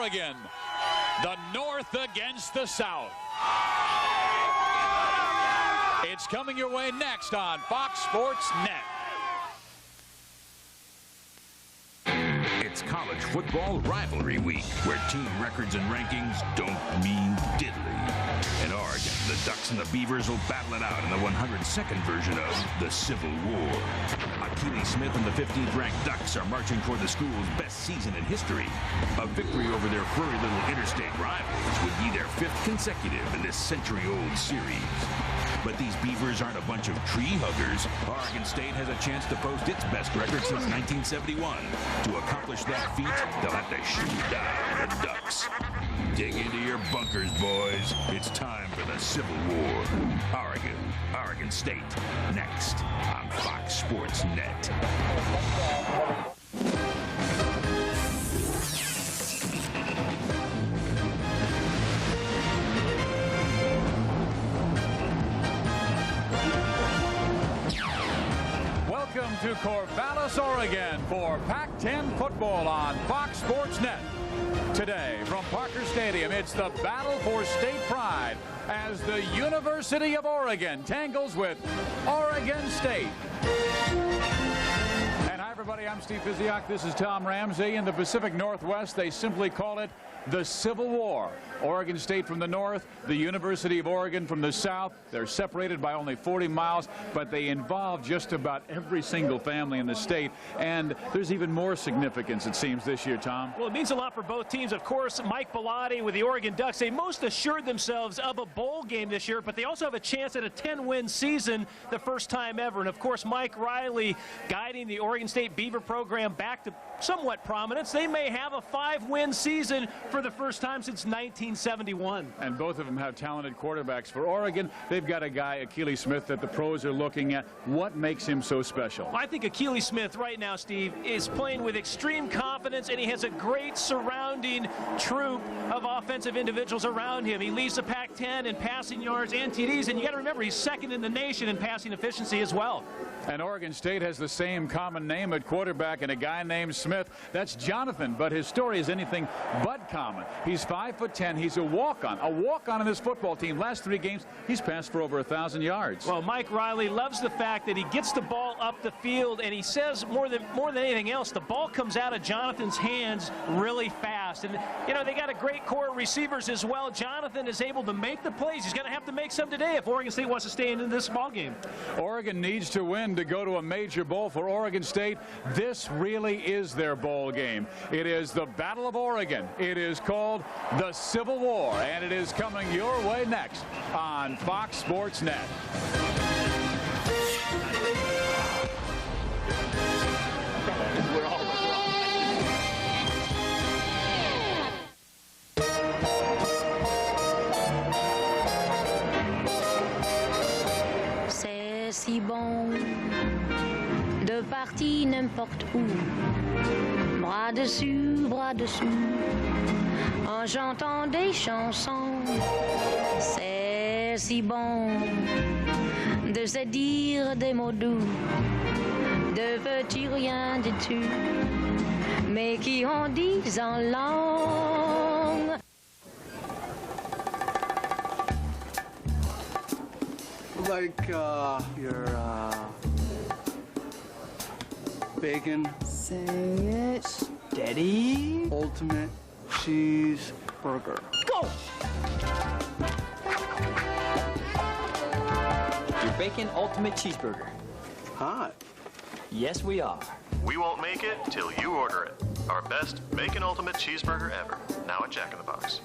Oregon. The North against the South. It's coming your way next on Fox Sports Net. It's college football rivalry week, where team records and rankings don't mean diddly. In Oregon, the Ducks and the Beavers will battle it out in the 102nd version of the Civil War. Achilles Smith and the 15th-ranked Ducks are marching toward the school's best season in history. A victory over their furry little interstate rivals would be their 5th consecutive in this century-old series. But these Beavers aren't a bunch of tree huggers. Oregon State has a chance to post its best record since 1971. To accomplish that feat, they'll have to shoot down the Ducks. Dig into your bunkers, boys. It's time for the Civil War. Oregon State, next on Fox Sports Net. Welcome to Corvallis, Oregon for Pac-10 football on Fox Sports Net. Today from Parker Stadium, it's the battle for state pride as the University of Oregon tangles with Oregon State. And hi everybody, I'm Steve Physiak. This is Tom Ramsey. In the Pacific Northwest, they simply call it the Civil War. Oregon State from the north, the University of Oregon from the south. They're separated by only 40 miles, but they involve just about every single family in the state. And there's even more significance, it seems, this year, Tom. Well, it means a lot for both teams. Of course, Mike Bellotti with the Oregon Ducks, they most assured themselves of a bowl game this year, but they also have a chance at a 10-win season the first time ever. And, of course, Mike Riley guiding the Oregon State Beaver program back to somewhat prominence. They may have a 5-win season for the first time since 1971. And both of them have talented quarterbacks. For Oregon, they've got a guy, Achilles Smith, that the pros are looking at. What makes him so special? I think Achilles Smith right now, Steve, is playing with extreme confidence, and he has a great surrounding troop of offensive individuals around him. He leads the Pac-10 in passing yards and TDs, and you got to remember, he's second in the nation in passing efficiency as well. And Oregon State has the same common name at quarterback and a guy named Smith. That's Jonathan, but his story is anything but common. He's 5'10". He's a walk-on in this football team. Last 3 games, he's passed for over 1,000 yards. Well, Mike Riley loves the fact that he gets the ball up the field, and he says more than anything else, the ball comes out of Jonathan's hands really fast. And, you know, they got a great core of receivers as well. Jonathan is able to make the plays. He's going to have to make some today if Oregon State wants to stay in this ball game. Oregon needs to win to go to a major bowl. For Oregon State, this really is their bowl game. It is the Battle of Oregon. It is called the Civil War, and it is coming your way next on Fox Sports Net. C'est si bon de partir n'importe où, bras dessus, en chantant des chansons. C'est si bon de se dire des mots doux, de petits rien du tout, mais qui en disent en langue. Like your bacon. Say it. Steady. Ultimate cheeseburger. Go! Your bacon ultimate cheeseburger. Hot. Yes, we are. We won't make it till you order it. Our best bacon ultimate cheeseburger ever. Now at Jack in the Box.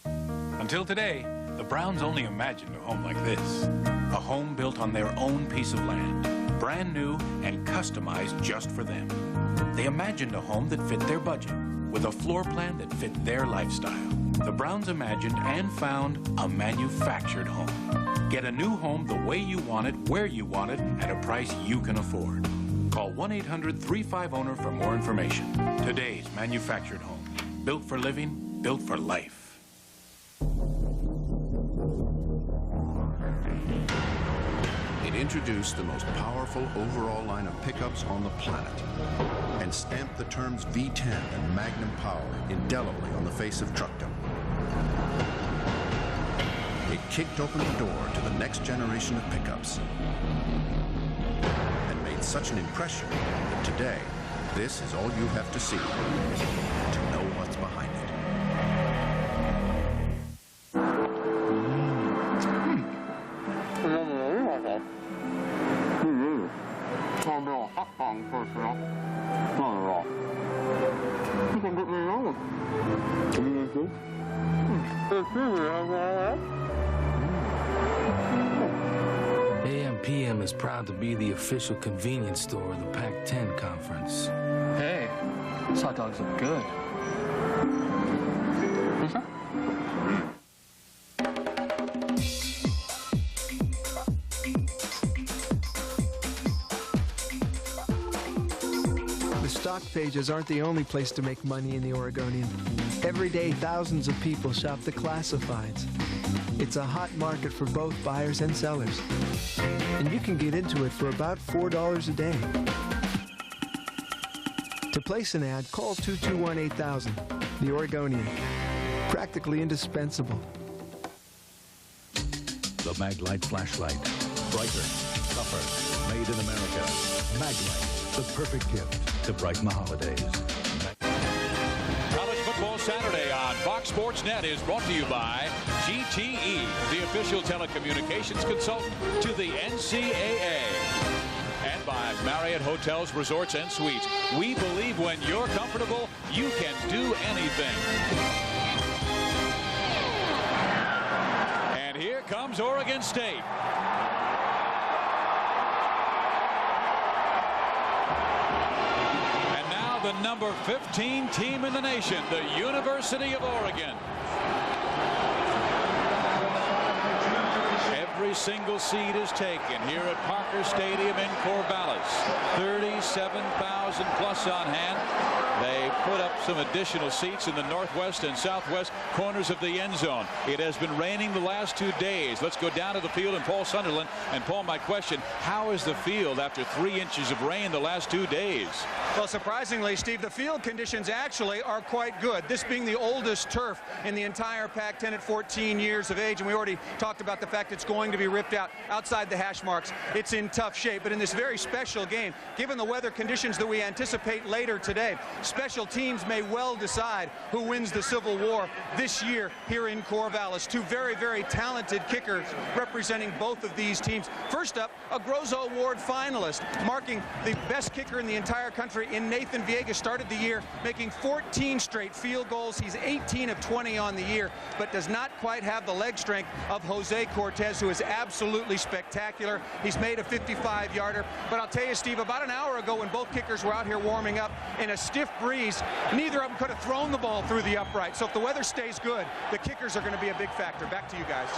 Until today, the Browns only imagined a home like this. A home built on their own piece of land, brand new and customized just for them. They imagined a home that fit their budget, with a floor plan that fit their lifestyle. The Browns imagined and found a manufactured home. Get a new home the way you want it, where you want it, at a price you can afford. Call 1-800-35-OWNER for more information. Today's manufactured home. Built for living, built for life. It introduced the most powerful overall line of pickups on the planet. and stamped the terms V10 and Magnum Power indelibly on the face of truckdom. It kicked open the door to the next generation of pickups and made such an impression that today, this is all you have to see to know what's behind it. AM/PM is proud to be the official convenience store of the Pac-10 conference. Hey, these hot dogs look good. The stock pages aren't the only place to make money in the Oregonian. Every day, thousands of people shop the classifieds. It's a hot market for both buyers and sellers. And you can get into it for about $4 a day. To place an ad, call 221-8000. The Oregonian. Practically indispensable. The Maglite flashlight. Brighter, tougher, made in America. Maglite, the perfect gift to brighten the holidays. College Football Saturday on Fox Sports Net is brought to you by GTE, the official telecommunications consultant to the NCAA. And by Marriott Hotels, Resorts, and Suites. We believe when you're comfortable, you can do anything. And here comes Oregon State. And now the number 15 team in the nation, the University of Oregon. Every single seat is taken here at Parker Stadium in Corvallis. 37,000 plus on hand. They put up some additional seats in the northwest and southwest corners of the end zone. It has been raining the last 2 days. Let's go down to the field and Paul Sunderland. And Paul, my question, how is the field after 3 inches of rain the last 2 days? Well, surprisingly, Steve, the field conditions actually are quite good. This being the oldest turf in the entire Pac-10 at 14 years of age. And we already talked about the fact it's going to be ripped out outside the hash marks. It's in tough shape. But in this very special game, given the weather conditions that we anticipate later today, special teams may well decide who wins the Civil War this year here in Corvallis. 2 very, very talented kickers representing both of these teams. First up, a Grozo Award finalist, marking the best kicker in the entire country in Nathan Villegas. Started the year making 14 straight field goals. He's 18 of 20 on the year, but does not quite have the leg strength of Jose Cortez, who is absolutely spectacular. He's made a 55-yarder. But I'll tell you, Steve, about an hour ago when both kickers were out here warming up in a stiff breeze, neither of them could have thrown the ball through the upright. So if the weather stays good, the kickers are going to be a big factor. Back to you guys.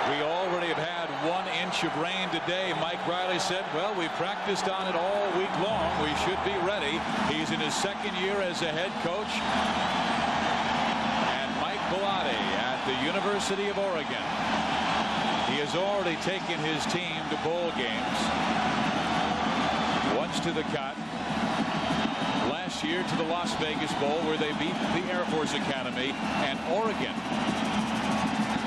We already have had 1 inch of rain today. Mike Riley said, well, we practiced on it all week long. We should be ready. He's in his 2nd year as a head coach. And Mike Bellotti at the University of Oregon. He has already taken his team to bowl games. Once to the Cut. Last year to the Las Vegas Bowl, where they beat the Air Force Academy and Oregon.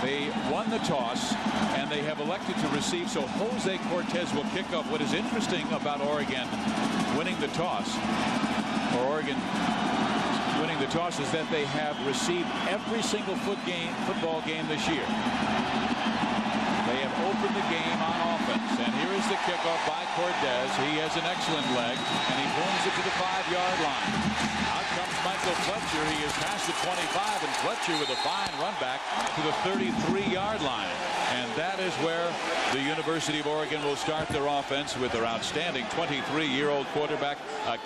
They won the toss, and they have elected to receive. So Jose Cortez will kick off. What is interesting about Oregon winning the toss, or Oregon winning the toss, is that they have received every single football game this year. They have opened the game on offense. And here is the kickoff by Cortez. He has an excellent leg, and he booms it to the 5-yard line. Out comes Michael Fletcher. He is past the 25, and Fletcher with a fine run back to the 33-yard line. And that is where the University of Oregon will start their offense with their outstanding 23-year-old quarterback,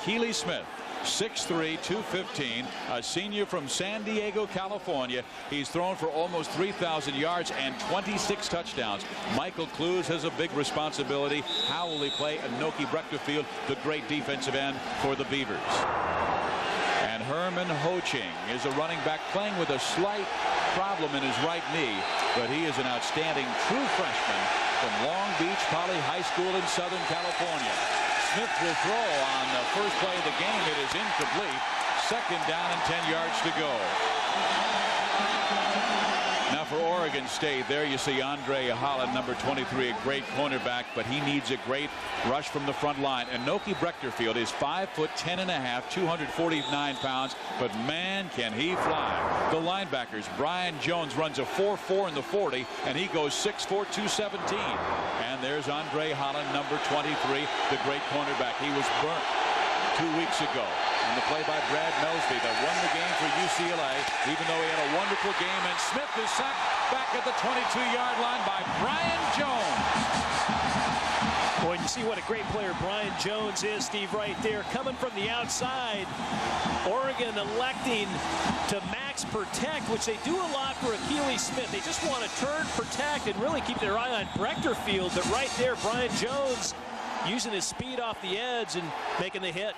Keely Smith. 6'3", 215, a senior from San Diego, California. He's thrown for almost 3,000 yards and 26 touchdowns. Michael Clues has a big responsibility. How will he play Anoki Brechterfield, the great defensive end for the Beavers? And Herman Hoching is a running back playing with a slight problem in his right knee, but he is an outstanding true freshman from Long Beach Poly High School in Southern California. Smith will throw on the first play of the game. It is incomplete. Second down and 10 yards to go. Now for Oregon State, there you see Andre Holland, number 23, a great cornerback, but he needs a great rush from the front line. Enoki Brechterfield is 5'10½", 249 pounds, but man, can he fly. The linebackers, Brian Jones runs a 4.4 in the 40, and he goes 6'4", 217. And there's Andre Holland, number 23, the great cornerback. He was burnt 2 weeks ago. And the play by Brad Melsby that won the game for UCLA, even though he had a wonderful game. And Smith is sacked back at the 22-yard line by Brian Jones. Boy, you see what a great player Brian Jones is, Steve, right there. Coming from the outside, Oregon electing to max protect, which they do a lot for Achilles Smith. They just want to turn, protect, and really keep their eye on Brechterfield. But right there, Brian Jones using his speed off the edge and making the hit.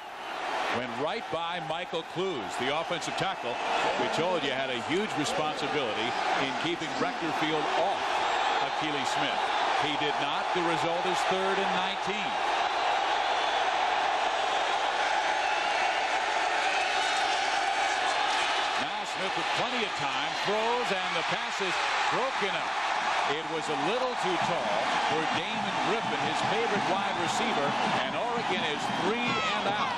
Went right by Michael Clues, the offensive tackle. We told you had a huge responsibility in keeping Brechterfield off Achilles Smith. He did not. The result is 3rd and 19. Now Smith with plenty of time throws, and the pass is broken up. It was a little too tall for Damon Griffin, his favorite wide receiver, and Oregon is 3 and out.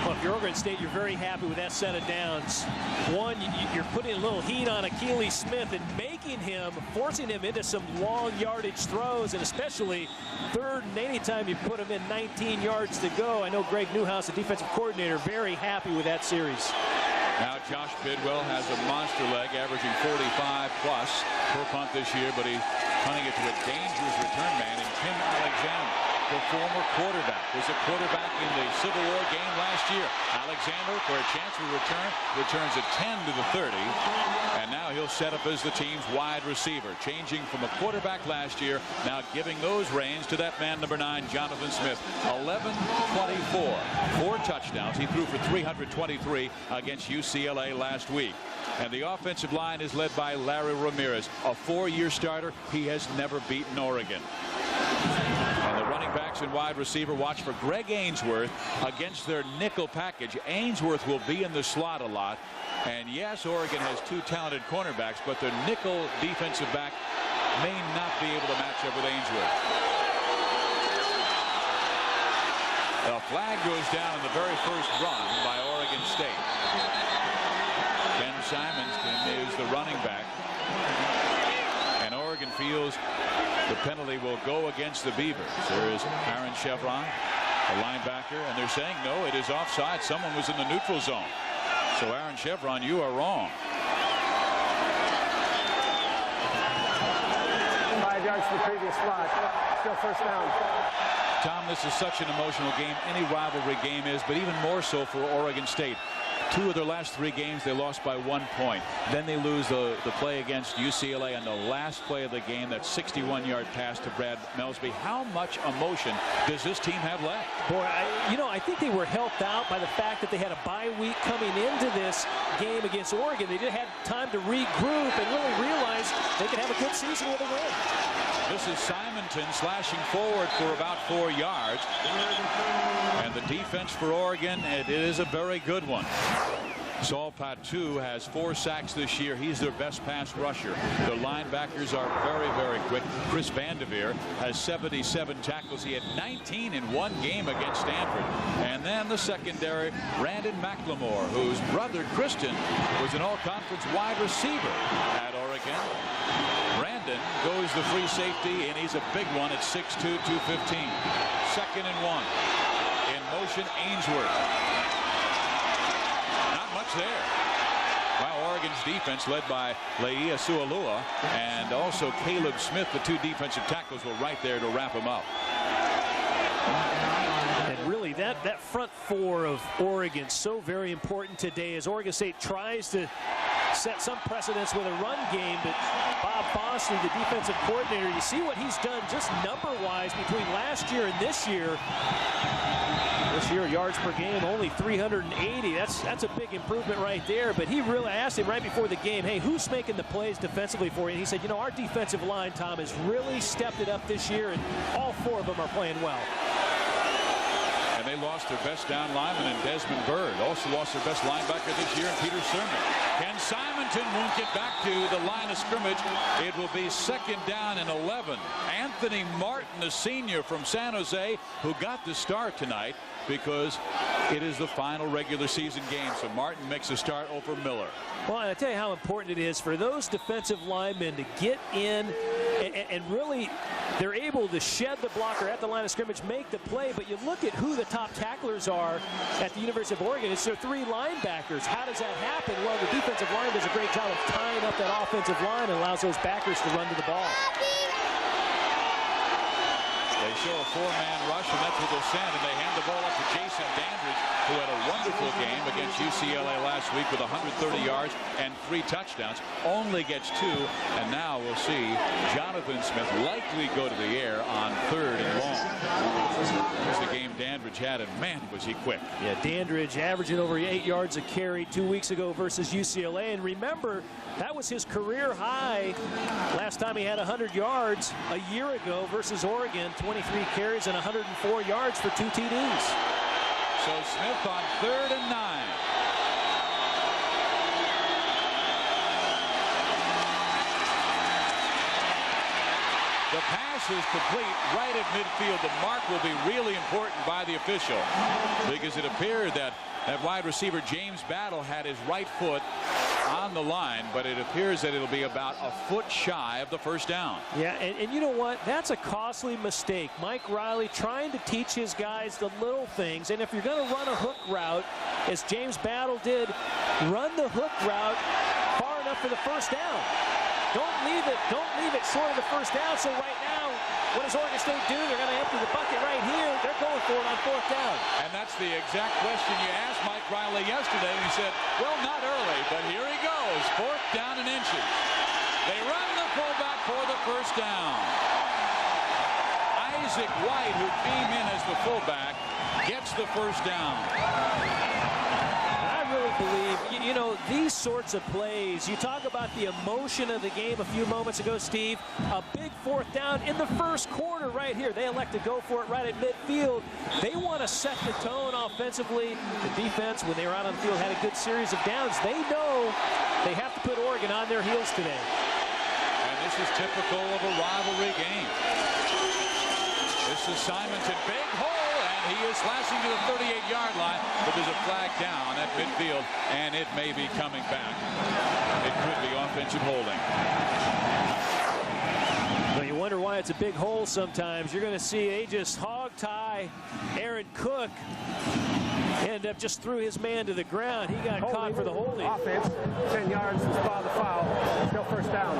Well, if you're Oregon State, you're very happy with that set of downs. One, you're putting a little heat on Achilles Smith and making him, forcing him into some long yardage throws, and especially 3rd and anytime you put him in 19 yards to go. I know Greg Newhouse, the defensive coordinator, very happy with that series. Now Josh Bidwell has a monster leg, averaging 45 plus per punt this year, but he's punting it to a dangerous return man in Tim Alexander, the former quarterback. Was a quarterback in the Civil War game last year. Alexander, for a chance to return, returns a 10 to the 30, and now he'll set up as the team's wide receiver, changing from a quarterback last year, now giving those reins to that man, number 9, Jonathan Smith. 11-24, 4 touchdowns. He threw for 323 against UCLA last week. And the offensive line is led by Larry Ramirez, a 4-year starter. He has never beaten Oregon. And the running backs and wide receiver watch for Greg Ainsworth against their nickel package. Ainsworth will be in the slot a lot. And yes, Oregon has 2 talented cornerbacks, but their nickel defensive back may not be able to match up with Ainsworth. The flag goes down in the very first run by Oregon State. Ben Simonston is the running back. And Oregon feels the penalty will go against the Beavers. There is Aaron Chevron, a linebacker, and they're saying no, it is offside. Someone was in the neutral zone. So Aaron Chevron, you are wrong. 5 yards to the previous spot. Still first down. Tom, this is such an emotional game. Any rivalry game is, but even more so for Oregon State. 2 of their last 3 games, they lost by 1 point. Then they lose the play against UCLA on the last play of the game, that 61-yard pass to Brad Melsby. How much emotion does this team have left? Boy, I think they were helped out by the fact that they had a bye week coming into this game against Oregon. They didn't have time to regroup and really realize they could have a good season with a win. This is Simonton slashing forward for about 4 yards. And the defense for Oregon, it is a very good one. Saul Patu has 4 sacks this year. He's their best pass rusher. The linebackers are very, very quick. Chris Vanderveer has 77 tackles. He had 19 in 1 game against Stanford. And then the secondary, Brandon McLemore, whose brother Christian was an all-conference wide receiver at Oregon. Brandon goes the free safety, and he's a big one at 6'2", 215. 2nd and 1. In motion, Ainsworth. Not much there. Wow, Oregon's defense led by Leia Sualua and also Caleb Smith, the 2 defensive tackles, were right there to wrap him up. And really, that front 4 of Oregon so very important today as Oregon State tries to set some precedence with a run game, but Bob Foster, the defensive coordinator, you see what he's done just number-wise between last year and this year. This year, yards per game, only 380. That's a big improvement right there. But he really asked him right before the game, hey, who's making the plays defensively for you? And he said, you know, our defensive line, Tom, has really stepped it up this year, and all 4 of them are playing well. And they lost their best down lineman in Desmond Byrd. Also lost their best linebacker this year in Peter Sermon. Ken Simonton won't get back to the line of scrimmage. It will be 2nd down and 11. Anthony Martin, the senior from San Jose, who got the start tonight because it is the final regular season game. So Martin makes a start over Miller. Well, and I tell you how important it is for those defensive linemen to get in and really they're able to shed the blocker at the line of scrimmage, make the play. But you look at who the top tacklers are at the University of Oregon. It's their 3 linebackers. How does that happen? Well, the defensive line does a great job of tying up that offensive line and allows those backers to run to the ball. They show a 4-man rush, and that's what they'll send, and they hand the ball up to Jason Dandridge, who had a wonderful game against UCLA last week with 130 yards and 3 touchdowns. Only gets 2, and now we'll see Jonathan Smith likely go to the air on 3rd and long. Here's the game Dandridge had, and man, was he quick. Yeah, Dandridge averaging over 8 yards a carry 2 weeks ago versus UCLA, and remember, that was his career high last time he had 100 yards a year ago versus Oregon. 23 carries and 104 yards for 2 TDs. So Smith on 3rd and 9. The pass is complete right at midfield. The mark will be really important by the official because it appeared that wide receiver James Battle had his right foot on the line, but it appears that it'll be about a foot shy of the 1st down. Yeah, and you know what? That's a costly mistake. Mike Riley trying to teach his guys the little things, and if you're going to run a hook route, as James Battle did, run the hook route far enough for the 1st down. Don't leave it short of the 1st down. So right now, what does Oregon State do? They're going to empty the bucket right here. They're going for it on 4th down. And that's the exact question you asked Mike Riley yesterday. He said, well, not early, but here he goes. 4th down and inches. They run the fullback for the 1st down. Isaac White, who came in as the fullback, gets the 1st down. I really believe, you know, these sorts of plays, you talk about the emotion of the game a few moments ago, Steve, a big 4th down in the 1st quarter right here. They elect to go for it right at midfield. They want to set the tone offensively. The defense, when they were out on the field, had a good series of downs. They know they have to put Oregon on their heels today. And this is typical of a rivalry game. This is Simonton, big hole. He is slashing to the 38-yard line, but there's a flag down at midfield, and it may be coming back. It could be offensive holding. Well, you wonder why it's a big hole sometimes. You're going to see they just hog tie Aaron Cook. End up just threw his man to the ground. He got caught for the holding. Offense, 10 yards to spot the foul. Still 1st down.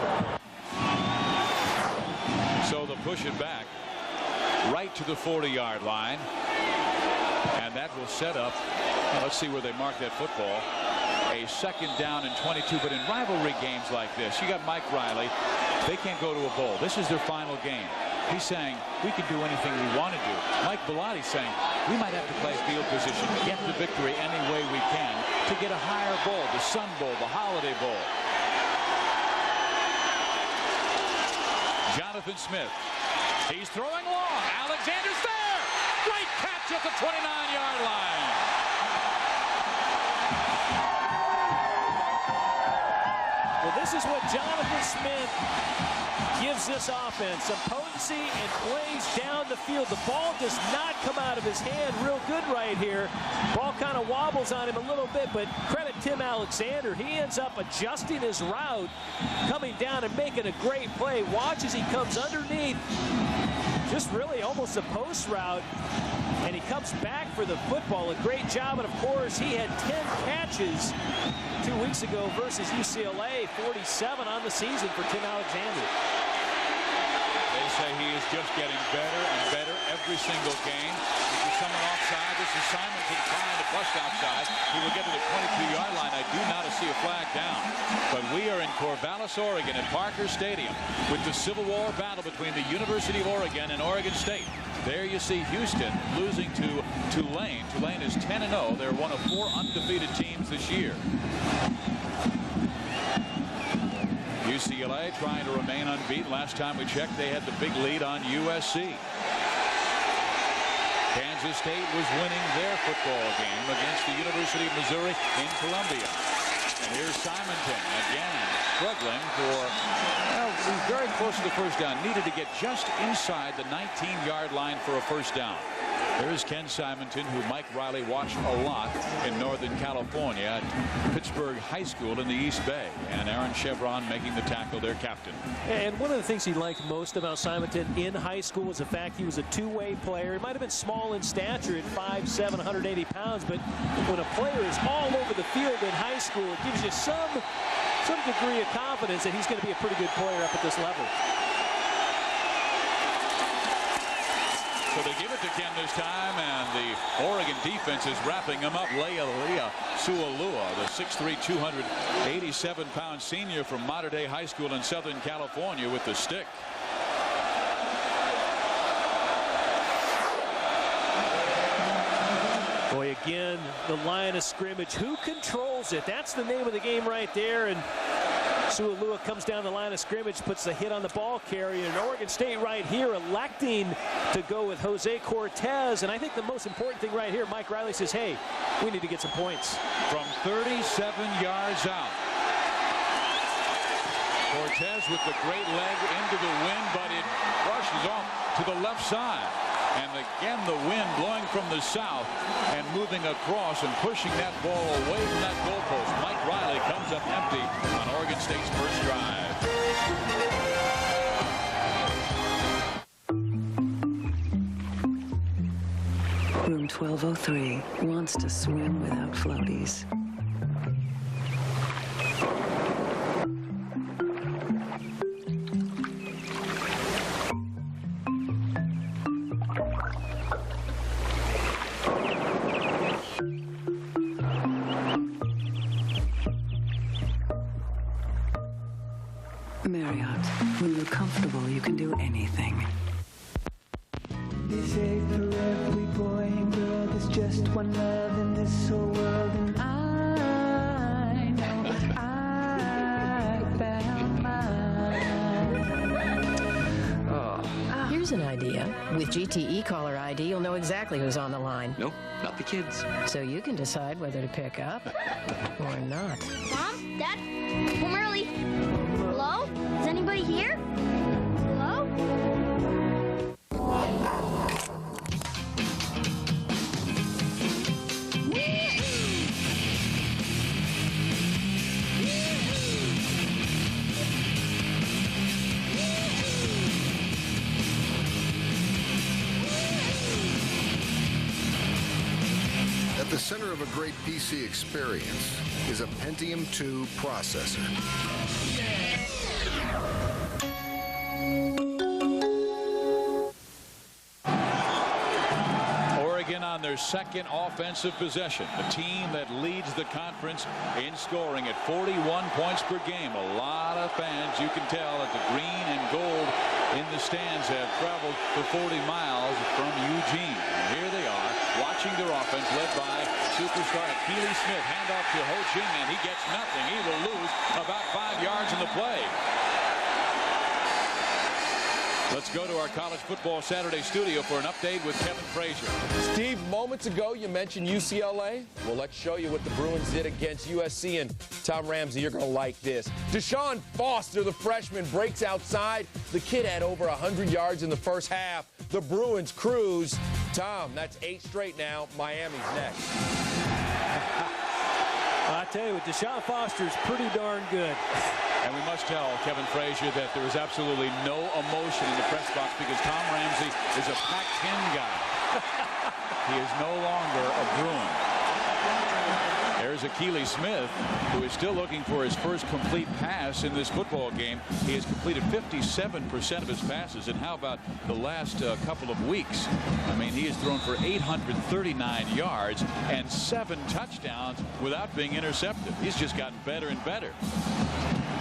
So they'll push it back right to the 40-yard line. And that will set up, let's see where they mark that football, a 2nd down and 22. But in rivalry games like this, you got Mike Riley. They can't go to a bowl. This is their final game. He's saying, we can do anything we want to do. Mike Belotti's saying, we might have to play field position, get the victory any way we can to get a higher bowl, the Sun Bowl, the Holiday Bowl. Jonathan Smith. He's throwing long. Alexander's there. Great catch at the 29-yard line. Well, this is what Jonathan Smith gives this offense. Some potency and plays down the field. The ball does not come out of his hand real good right here. Ball kind of wobbles on him a little bit, but credit Tim Alexander. He ends up adjusting his route, coming down and making a great play. Watch as he comes underneath. Just really almost a post route, and he comes back for the football. A great job, and of course he had 10 catches 2 weeks ago versus UCLA, 47 on the season for Tim Alexander. They say he is just getting better and better every single game. If there's someone offside, this is Simonton trying to bust outside. He will get to the 22-yard line. I do not see a flag down. But we are in Corvallis, Oregon at Parker Stadium with the Civil War battle between the University of Oregon and Oregon State. There you see Houston losing to Tulane. Tulane is 10-0. They're one of 4 undefeated teams this year. UCLA trying to remain unbeaten. Last time we checked, they had the big lead on USC. Kansas State was winning their football game against the University of Missouri in Columbia. And here's Simonton again struggling for, well, he's very close to the first down. Needed to get just inside the 19-yard line for a first down. There's Ken Simonton, who Mike Riley watched a lot in Northern California at Pittsburgh High School in the East Bay. And Aaron Chevron making the tackle, their captain. And one of the things he liked most about Simonton in high school was the fact he was a two-way player. He might have been small in stature at 5'7", 180 pounds, but when a player is all over the field in high school, it gives you some degree of confidence that he's going to be a pretty good player up at this level. So they give it to Ken this time, and the Oregon defense is wrapping him up. Leia Sualua, the 6'3", 287-pound senior from Mater Dei High School in Southern California with the stick. Boy, again, the line of scrimmage. Who controls it? That's the name of the game right there. And Sualua comes down the line of scrimmage, puts the hit on the ball carrier. And Oregon State right here electing to go with Jose Cortez. And I think the most important thing right here, Mike Riley says, hey, we need to get some points. From 37 yards out. Cortez with the great leg into the wind, but it rushes off to the left side. And again, the wind blowing from the south and moving across and pushing that ball away from that goalpost. Mike Riley comes up empty on Oregon State's first drive. Room 1203 wants to swim without floaties. Marriott, when you're comfortable, you can do anything. They say for every boy and girl there's just one love in this whole world, and I know I found mine. Oh. Here's an idea. With GTE caller ID, you'll know exactly who's on the line. Nope, not the kids. So you can decide whether to pick up or not. Mom, Dad, home early. Hello? Is anybody here? Hello? At the center of a great PC experience is a Pentium 2 processor. Oregon on their second offensive possession. The team that leads the conference in scoring at 41 points per game. A lot of fans, you can tell, that the green and gold in the stands have traveled the 40 miles from Eugene. And here they are, watching their offense led by superstar Keely Smith. Handoff to Ho Ching, and he gets nothing. He will lose about 5 yards in the play. Let's go to our College Football Saturday studio for an update with Kevin Frazier. Steve, moments ago you mentioned UCLA. Well, let's show you what the Bruins did against USC. And Tom Ramsey, you're going to like this. Deshaun Foster, the freshman, breaks outside. The kid had over 100 yards in the first half. The Bruins cruise. Tom, that's 8 straight now. Miami's next. I tell you what, Deshaun Foster's pretty darn good. And we must tell Kevin Frazier that there is absolutely no emotion in the press box because Tom Ramsey is a Pac-10 guy. He is no longer a Bruin. There's There's Akili Smith, who is still looking for his first complete pass in this football game. He has completed 57% of his passes, and how about the last couple of weeks? I mean, he has thrown for 839 yards and 7 touchdowns without being intercepted. He's just gotten better and better.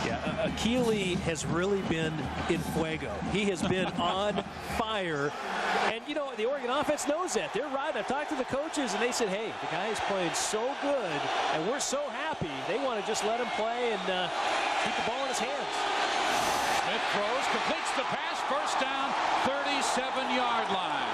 Yeah, Akili has really been in fuego. He has been on fire. And, you know, the Oregon offense knows that. They're right. I've talked to the coaches, and they said, hey, the guy is playing so good, and we're so happy. They want to just let him play and keep the ball in his hands. Smith throws, completes the pass, first down, 37-yard line.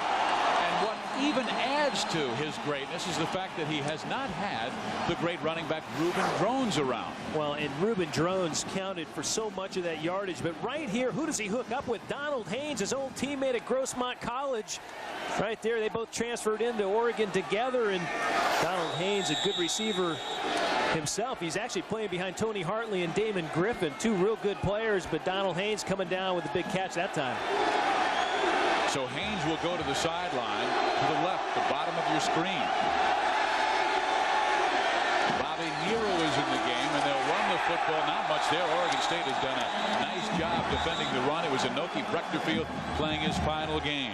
And what even adds to his greatness is the fact that he has not had the great running back Reuben Drones around. Well, and Reuben Drones counted for so much of that yardage. But right here, who does he hook up with? Donald Haynes, his old teammate at Grossmont College. Right there, they both transferred into Oregon together. And Donald Haynes, a good receiver himself. He's actually playing behind Tony Hartley and Damon Griffin, 2 real good players. But Donald Haynes coming down with a big catch that time. So Haynes will go to the sideline to the left, the bottom of your screen. Bobby Nero is in the game, and they'll run the football. Not much there. Oregon State has done a nice job defending the run. It was Inoki Brechterfield playing his final game.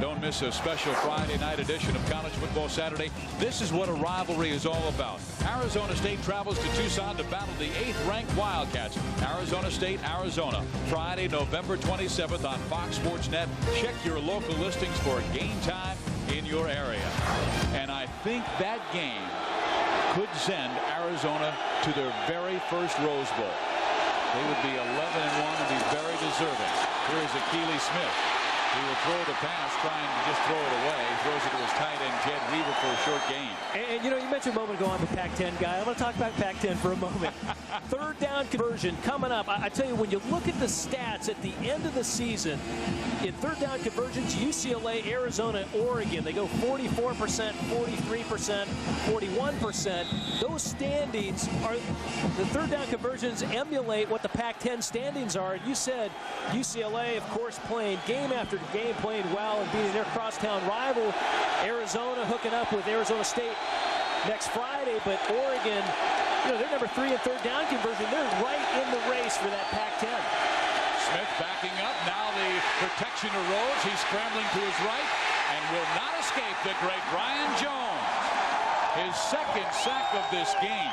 Don't miss a special Friday night edition of College Football Saturday. This is what a rivalry is all about. Arizona State travels to Tucson to battle the 8th-ranked Wildcats. Arizona State, Arizona. Friday, November 27th on Fox Sports Net. Check your local listings for game time in your area. And I think that game could send Arizona to their very first Rose Bowl. They would be 11-1 and be very deserving. Here is Akili Smith. He will throw the pass, trying to just throw it away. He throws it to his tight end, Jed Weaver, for a short gain. And you know, you mentioned a moment ago I'm a Pac-10 guy. I'm going to talk about Pac-10 for a moment. 3rd down conversion coming up. I tell you, when you look at the stats at the end of the season, in 3rd down conversions, UCLA, Arizona, Oregon, they go 44%, 43%, 41%. Those standings are, the 3rd down conversions emulate what the Pac-10 standings are. And you said UCLA, of course, playing game after game, playing well and beating their crosstown rival. Arizona hooking up with Arizona State next Friday, but Oregon, you know, they're number 3 in 3rd down conversion. They're right in the race for that Pac-10. Smith backing up. Now the protection erodes. He's scrambling to his right and will not escape the great Brian Jones. His 2nd sack of this game.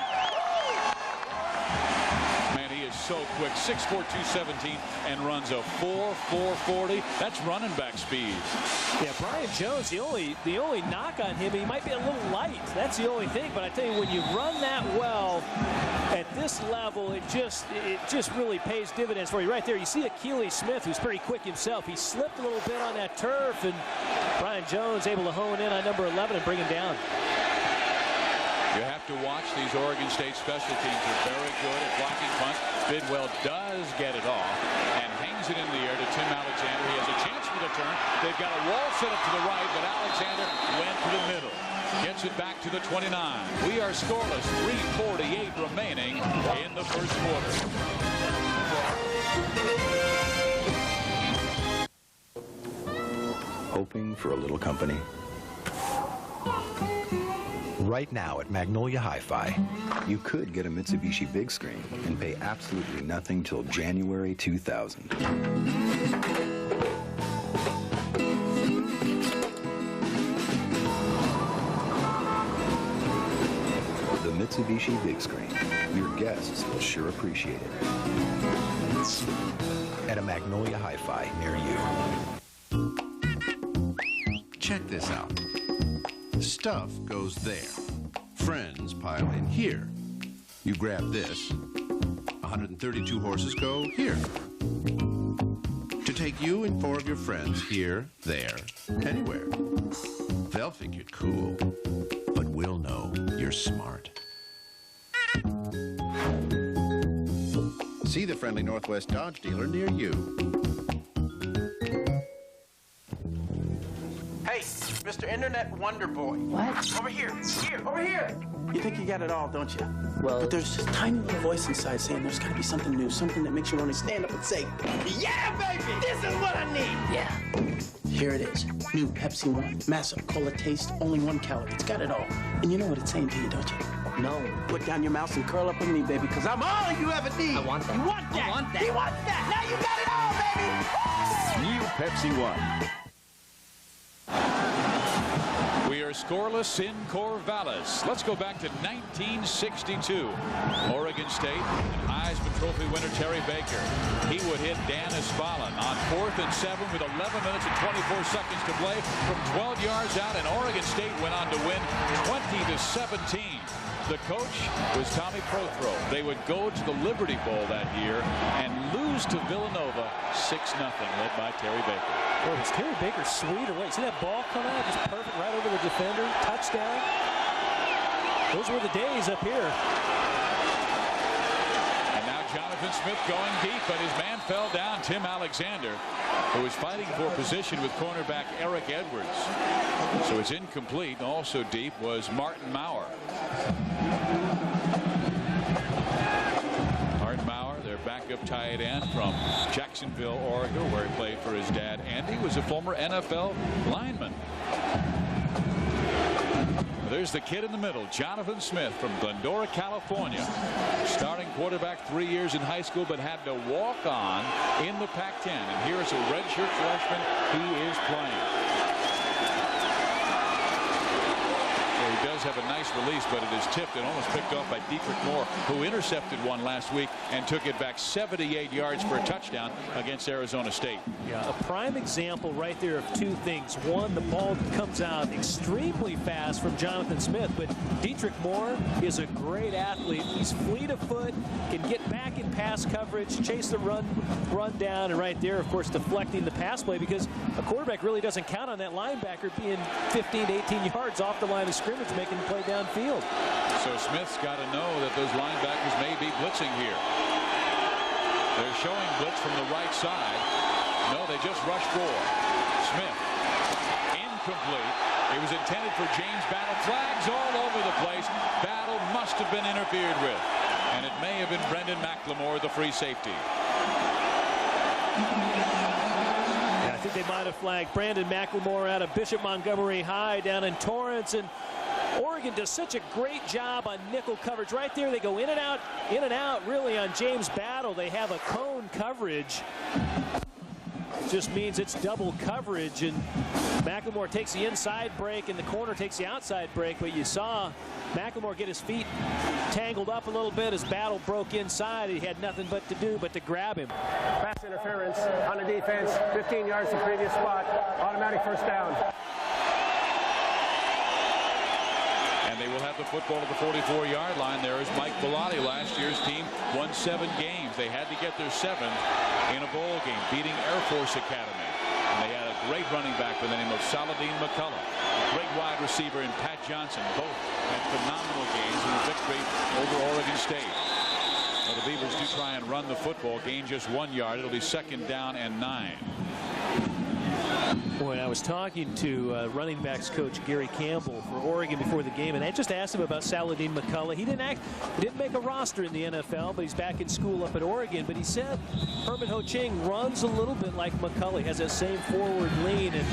Man, he is so quick. 6'4", 217, and runs a 4.40. That's running back speed. Yeah, Brian Jones, the only knock on him, he might be a little light. That's the only thing. But I tell you, when you run that well at this level, it just really pays dividends for you. Right there, you see Akili Smith, who's pretty quick himself. He slipped a little bit on that turf, and Brian Jones able to hone in on number 11 and bring him down. You have to watch these Oregon State special teams. They're very good at blocking punt. Bidwell does get it off and hangs it in the air to Tim Alexander. He has a chance for the turn. They've got a wall set up to the right, but Alexander went to the middle. Gets it back to the 29. We are scoreless. 3:48 remaining in the first quarter. Hoping for a little company? Right now at Magnolia Hi-Fi, you could get a Mitsubishi big screen and pay absolutely nothing till January 2000. The Mitsubishi big screen. Your guests will sure appreciate it. At a Magnolia Hi-Fi near you. Check this out. Stuff goes there. Friends pile in here. You grab this. 132 horses go here. To take you and 4 of your friends here, there, anywhere. They'll think you're cool, but we'll know you're smart. See the friendly Northwest Dodge dealer near you. Hey, Mr. Internet Wonder Boy. What? Over here. Over here. You think you got it all, don't you? Well, but there's this tiny little voice inside saying there's got to be something new, something that makes you want to stand up and say, yeah, baby, this is what I need. Yeah. Here it is. New Pepsi One. Massive cola taste, only 1 calorie. It's got it all. And you know what it's saying to you, don't you? No. Put down your mouse and curl up with me, baby, because I'm all you ever need. I want that. You want that. I want that. He wants that. Now you got it all, baby. New Pepsi One. We are scoreless in Corvallis. Let's go back to 1962. Oregon State, Heisman Trophy winner Terry Baker. He would hit Dan Espalin on 4th and 7 with 11 minutes and 24 seconds to play from 12 yards out, and Oregon State went on to win 20-17. The coach was Tommy Prothro. They would go to the Liberty Bowl that year and lose to Villanova 6-0, led by Terry Baker. Boy, was Terry Baker sweet or what? See that ball come out just perfect right over the defender, touchdown. Those were the days up here. And now Jonathan Smith going deep, but his man fell down, Tim Alexander, who was fighting for position with cornerback Eric Edwards. So it's incomplete. Also deep was Martin Maurer. Martin Maurer, their backup tight end from Jacksonville, Oregon, where he played for his dad. Andy was a former NFL lineman. There's the kid in the middle, Jonathan Smith from Glendora, California. Starting quarterback 3 years in high school, but had to walk on in the Pac-10. And here's a redshirt freshman. He is playing. He does have a nice release, but it is tipped and almost picked off by Dietrich Moore, who intercepted one last week and took it back 78 yards for a touchdown against Arizona State. Yeah, a prime example right there of two things. One, the ball comes out extremely fast from Jonathan Smith, but Dietrich Moore is a great athlete. He's fleet of foot, can get back in pass coverage, chase the run down, and right there, of course, deflecting the pass play, because a quarterback really doesn't count on that linebacker being 15 to 18 yards off the line of scrimmage, making the play downfield. So Smith's got to know that those linebackers may be blitzing here. They're showing blitz from the right side. No, they just rushed four. Smith, incomplete. It was intended for James Battle. Flags all over the place. Battle must have been interfered with. And it may have been Brendan McLemore, the free safety. Yeah, I think they might have flagged Brandon McLemore out of Bishop Montgomery High down in Torrance. And Oregon does such a great job on nickel coverage. Right there, they go in and out, really on James Battle. They have a cone coverage. It just means it's double coverage, and McLemore takes the inside break and the corner takes the outside break, but you saw McLemore get his feet tangled up a little bit as Battle broke inside. He had nothing but to do but to grab him. Pass interference on the defense, 15 yards from previous spot, automatic first down. And they will have the football at the 44-yard line. There is Mike Bellotti. Last year's team won 7 games. They had to get their 7th in a bowl game, beating Air Force Academy. And they had a great running back by the name of Saladin McCullough, a great wide receiver in Pat Johnson. Both had phenomenal games in a victory over Oregon State. Well, the Beavers do try and run the football, gain just 1 yard. It'll be 2nd down and 9. Boy, I was talking to running backs coach Gary Campbell for Oregon before the game, and I just asked him about Saladin McCullough. He didn't make a roster in the NFL, but he's back in school up at Oregon. But he said Herman Ho Ching runs a little bit like McCullough. He has that same forward lean, and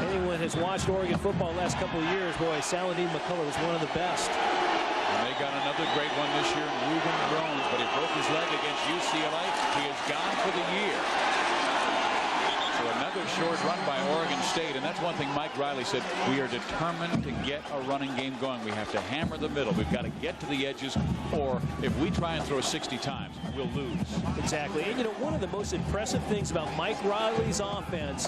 anyone has watched Oregon football the last couple of years, boy, Saladin McCullough is one of the best. And they got another great one this year, Ruben Brones, but he broke his leg against UCLA. He is gone for the year. So another short run by Oregon State, and that's one thing Mike Riley said. We are determined to get a running game going. We have to hammer the middle. We've got to get to the edges, or if we try and throw 60 times, we'll lose. Exactly. And, you know, one of the most impressive things about Mike Riley's offense,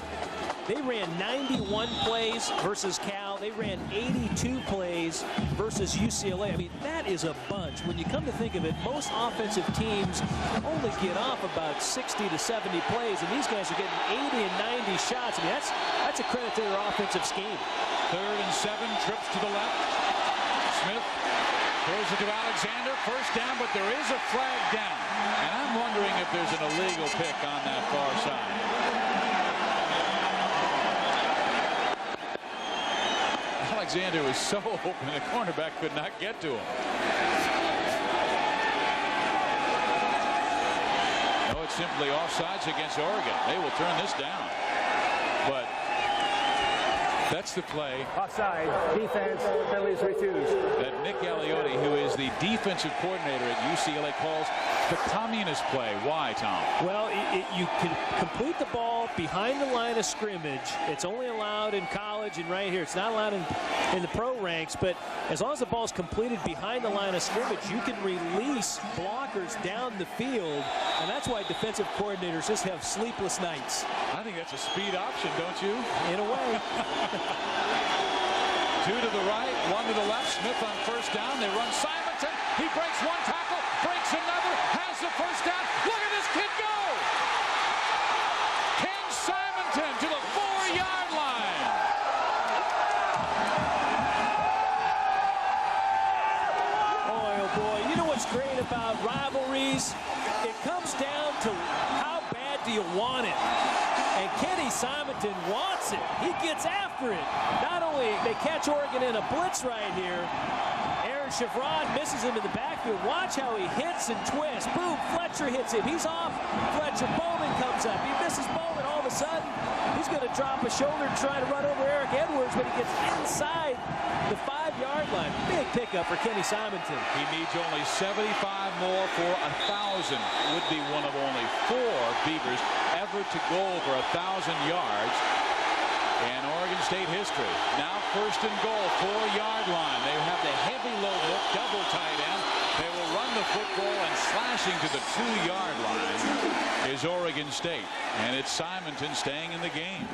they ran 91 plays versus Cal. They ran 82 plays versus UCLA. I mean, that is a bunch. When you come to think of it, most offensive teams only get off about 60 to 70 plays, and these guys are getting 80 and 90 shots. I mean, that's a credit to their offensive scheme. 3rd and 7, trips to the left. Smith throws it to Alexander. First down, but there is a flag down. And I'm wondering if there's an illegal pick on that far side. Alexander was so open, the cornerback could not get to him. No, it's simply offsides against Oregon. They will turn this down. But that's the play. Offside, defense, penalties refused. That Nick Aliotti, who is the defensive coordinator at UCLA, calls the communist play. Why, Tom? Well, you can complete the ball behind the line of scrimmage. It's only allowed in college and right here. It's not allowed in the pro ranks, but as long as the ball is completed behind the line of scrimmage, you can release blockers down the field, and that's why defensive coordinators just have sleepless nights. I think that's a speed option, don't you? In a way. 2 to the right, 1 to the left. Smith on first down. They run Simonton. He breaks one tackle, breaks another, has the first down. Look at this kid go! Ken Simonton to the 4-yard line. Boy, oh boy. You know what's great about rivalries? It comes down to how bad do you want it? And Kenny Simonton wants it. He gets after it. Not only they catch Oregon in a blitz right here, Aaron Chevron misses him in the backfield. Watch how he hits and twists. Boom, Fletcher hits him. He's off. Fletcher, Bowman comes up. He misses Bowman. All of a sudden, he's going to drop a shoulder to try to run over Eric Edwards, but he gets inside the 5-yard line. Big pickup for Kenny Simonton. He needs only 75 more for 1,000. Would be one of only 4 Beavers ever to go over 1,000 yards in Oregon State history. Now 1st and goal, 4-yard line. They have the heavy low look, double tight end. They will run the football, and slashing to the 2-yard line is Oregon State. And it's Simonton staying in the game.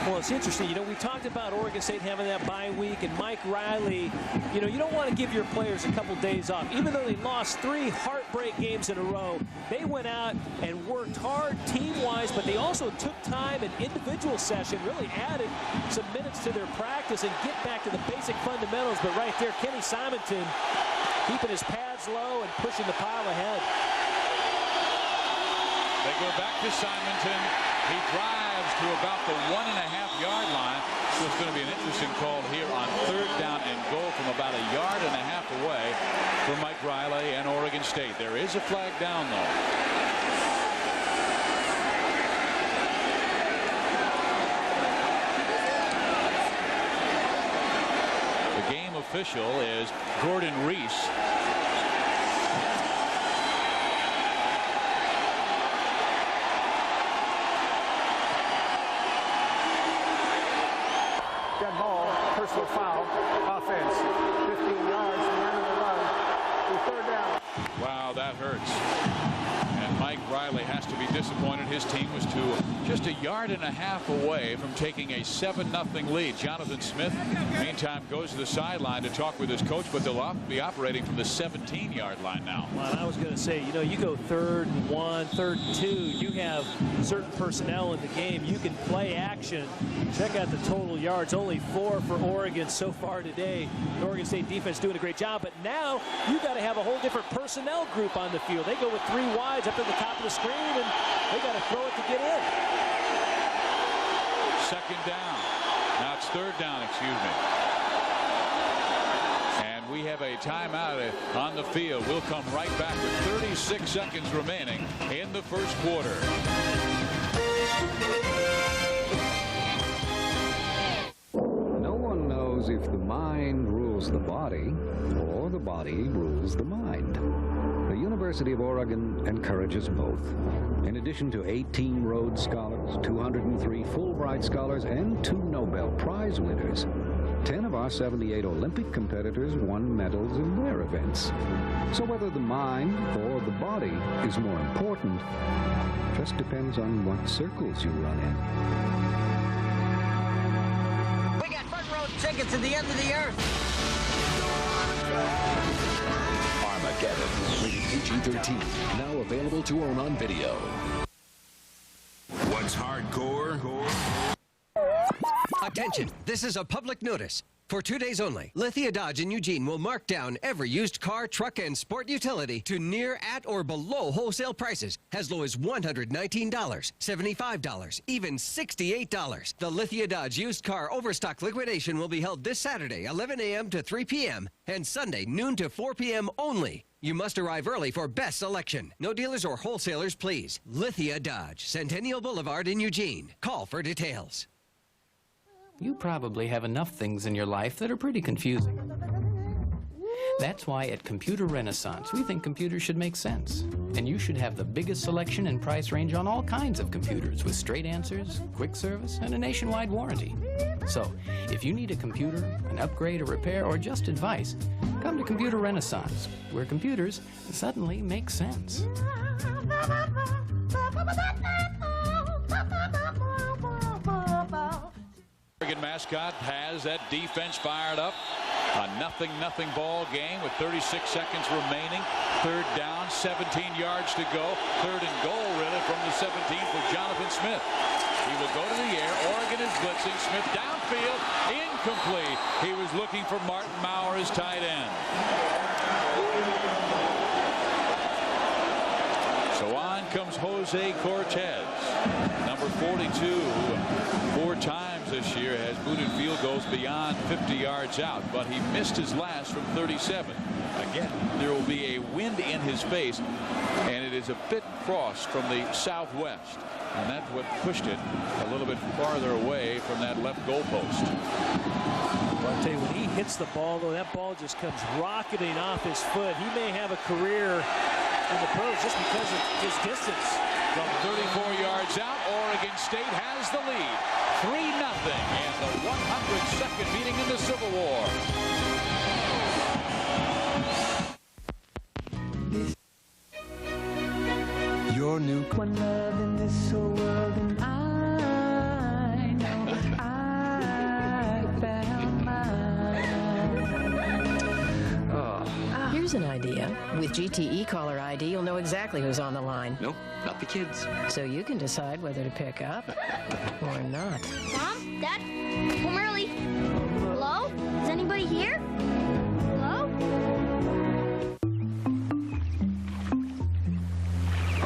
Well, it's interesting. You know, we talked about Oregon State having that bye week, and Mike Riley, you know, you don't want to give your players a couple days off. Even though they lost 3 heartbreak games in a row, they went out and worked hard team-wise, but they also took time and individual session, really added some minutes to their practice and get back to the basic fundamentals. But right there, Kenny Simonton keeping his pads low and pushing the pile ahead. They go back to Simonton. He drives to about the 1.5-yard line. So it's going to be an interesting call here on 3rd down and goal from about 1.5 yards away for Mike Riley and Oregon State. There is a flag down, though. The game official is Gordon Reese. Personal foul, offense. 15 yards, and then the run. 3rd down. Wow, that hurts. And Mike Riley has to be disappointed. His team was just 1.5 yards away from taking a 7-0 lead. Jonathan Smith, meantime, goes to the sideline to talk with his coach, but they'll be operating from the 17-yard line now. Well, I was going to say, you know, you go 3rd and 1, 3rd and 2. You have certain personnel in the game. You can play action. Check out the total yards. Only 4 for Oregon so far today. The Oregon State defense doing a great job. But now you got to have a whole different personnel group on the field. They go with 3 wides up at the top of the screen, and they got to throw it to get in. 2nd down. Now it's 3rd down, excuse me. And we have a timeout on the field. We'll come right back with 36 seconds remaining in the 1st quarter. No one knows if the mind rules the body or the body rules the mind. The University of Oregon encourages both. In addition to 18 Rhodes Scholars, 203 Fulbright Scholars, and 2 Nobel Prize winners, 10 of our 78 Olympic competitors won medals in their events. So whether the mind or the body is more important just depends on what circles you run in. We got front row tickets to the end of the earth. Armageddon, rated PG-13, now available to own on video. What's hardcore? Attention, this is a public notice. For 2 days only, Lithia Dodge in Eugene will mark down every used car, truck, and sport utility to near, at, or below wholesale prices, as low as $119, $75, even $68. The Lithia Dodge used car overstock liquidation will be held this Saturday, 11 a.m. to 3 p.m., and Sunday, noon to 4 p.m. only. You must arrive early for best selection. No dealers or wholesalers, please. Lithia Dodge, Centennial Boulevard in Eugene. Call for details. You probably have enough things in your life that are pretty confusing. That's why at Computer Renaissance, we think computers should make sense. And you should have the biggest selection and price range on all kinds of computers with straight answers, quick service, and a nationwide warranty. So, if you need a computer, an upgrade, a repair, or just advice, come to Computer Renaissance, where computers suddenly make sense. Oregon mascot has that defense fired up. A 0-0 ball game with 36 seconds remaining. Third down, 17 yards to go. Third and goal, really, from the 17 for Jonathan Smith. He will go to the air. Oregon is blitzing. Smith downfield, incomplete. He was looking for Martin Maurer, his tight end. So on comes Jose Cortez, number 42, 4 times this year has booted field goals beyond 50 yards out, but he missed his last from 37. Again, there will be a wind in his face, and it is a bit cross from the southwest, and that's what pushed it a little bit farther away from that left goalpost. Well, I'll tell you, when he hits the ball, though, that ball just comes rocketing off his foot. He may have a career in the pros just because of his distance. From 34 yards out, Oregon State has the lead. 3-0 in the 102nd meeting in the Civil War. Your new one love in this whole world, and I know I found mine. Here's an idea. With GTE caller ID, you'll know exactly who's on the line. Nope, not the kids. So you can decide whether to pick up or not. Mom? Dad? Home early. Hello? Is anybody here? Hello?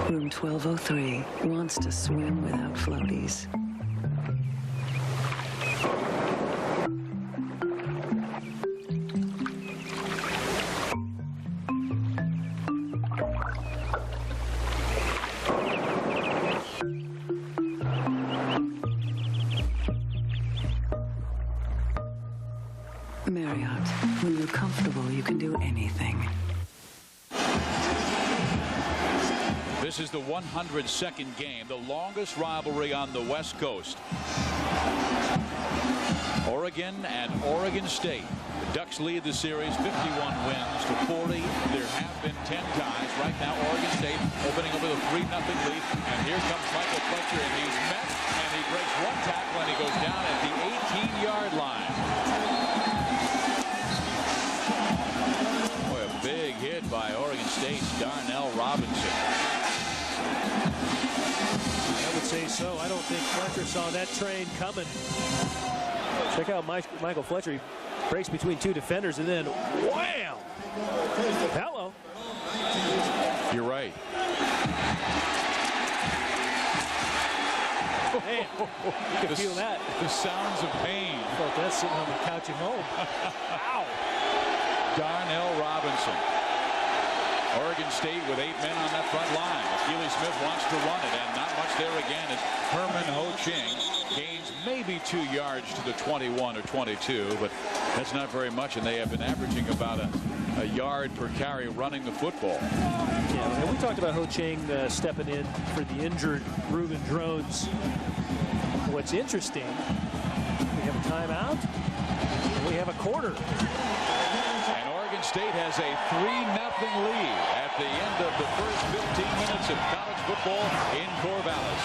Room 1203 wants to swim without floaties. Marriott, when you're comfortable, you can do anything. This is the 102nd game, the longest rivalry on the West Coast. Oregon and Oregon State. The Ducks lead the series 51 wins to 40. There have been 10 ties. Right now, Oregon State opening up with a 3-0 lead. And here comes Michael Fletcher, and he's met, and he breaks one tackle, and he goes down at the 18-yard line. Boy, a big hit by Oregon State's Darnell Robinson. I would say so. I don't think Fletcher saw that train coming. Check out Michael Fletcher. He breaks between 2 defenders and then wham! Hello. You're right. Man, you can feel that. The sounds of pain. I felt that sitting on the couch at home. Ow. Darnell Robinson. Oregon State with 8 men on that front line. Keely Smith wants to run it, and not much there again as Herman Ho-Ching gains maybe 2 yards to the 21 or 22, but that's not very much, and they have been averaging about a yard per carry running the football. Yeah, and we talked about Ho-Ching stepping in for the injured Reuben Drones. What's interesting, we have a timeout, and we have a quarter. State has a 3-0 lead at the end of the first 15 minutes of college football in Corvallis.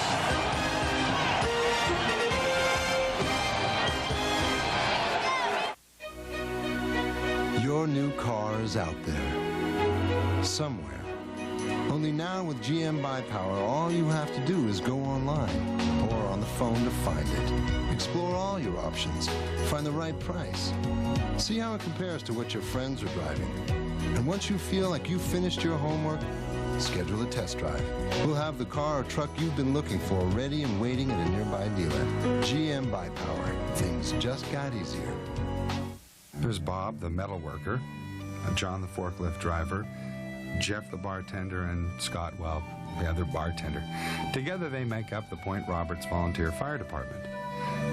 Your new car is out there somewhere. Only now with GM BiPower, all you have to do is go online or on the phone to find it. Explore all your options. Find the right price. See how it compares to what your friends are driving. And once you feel like you've finished your homework, schedule a test drive. We'll have the car or truck you've been looking for ready and waiting at a nearby dealer. GM BiPower. Things just got easier. There's Bob, the metal worker, John, the forklift driver, Jeff, the bartender, and Scott, well, the other bartender. Together they make up the Point Roberts Volunteer Fire Department.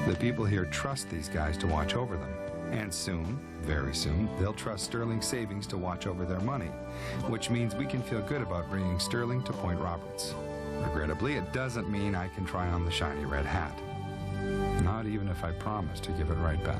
The people here trust these guys to watch over them. And soon, very soon, they'll trust Sterling Savings to watch over their money, which means we can feel good about bringing Sterling to Point Roberts. Regrettably, it doesn't mean I can try on the shiny red hat. Not even if I promise to give it right back.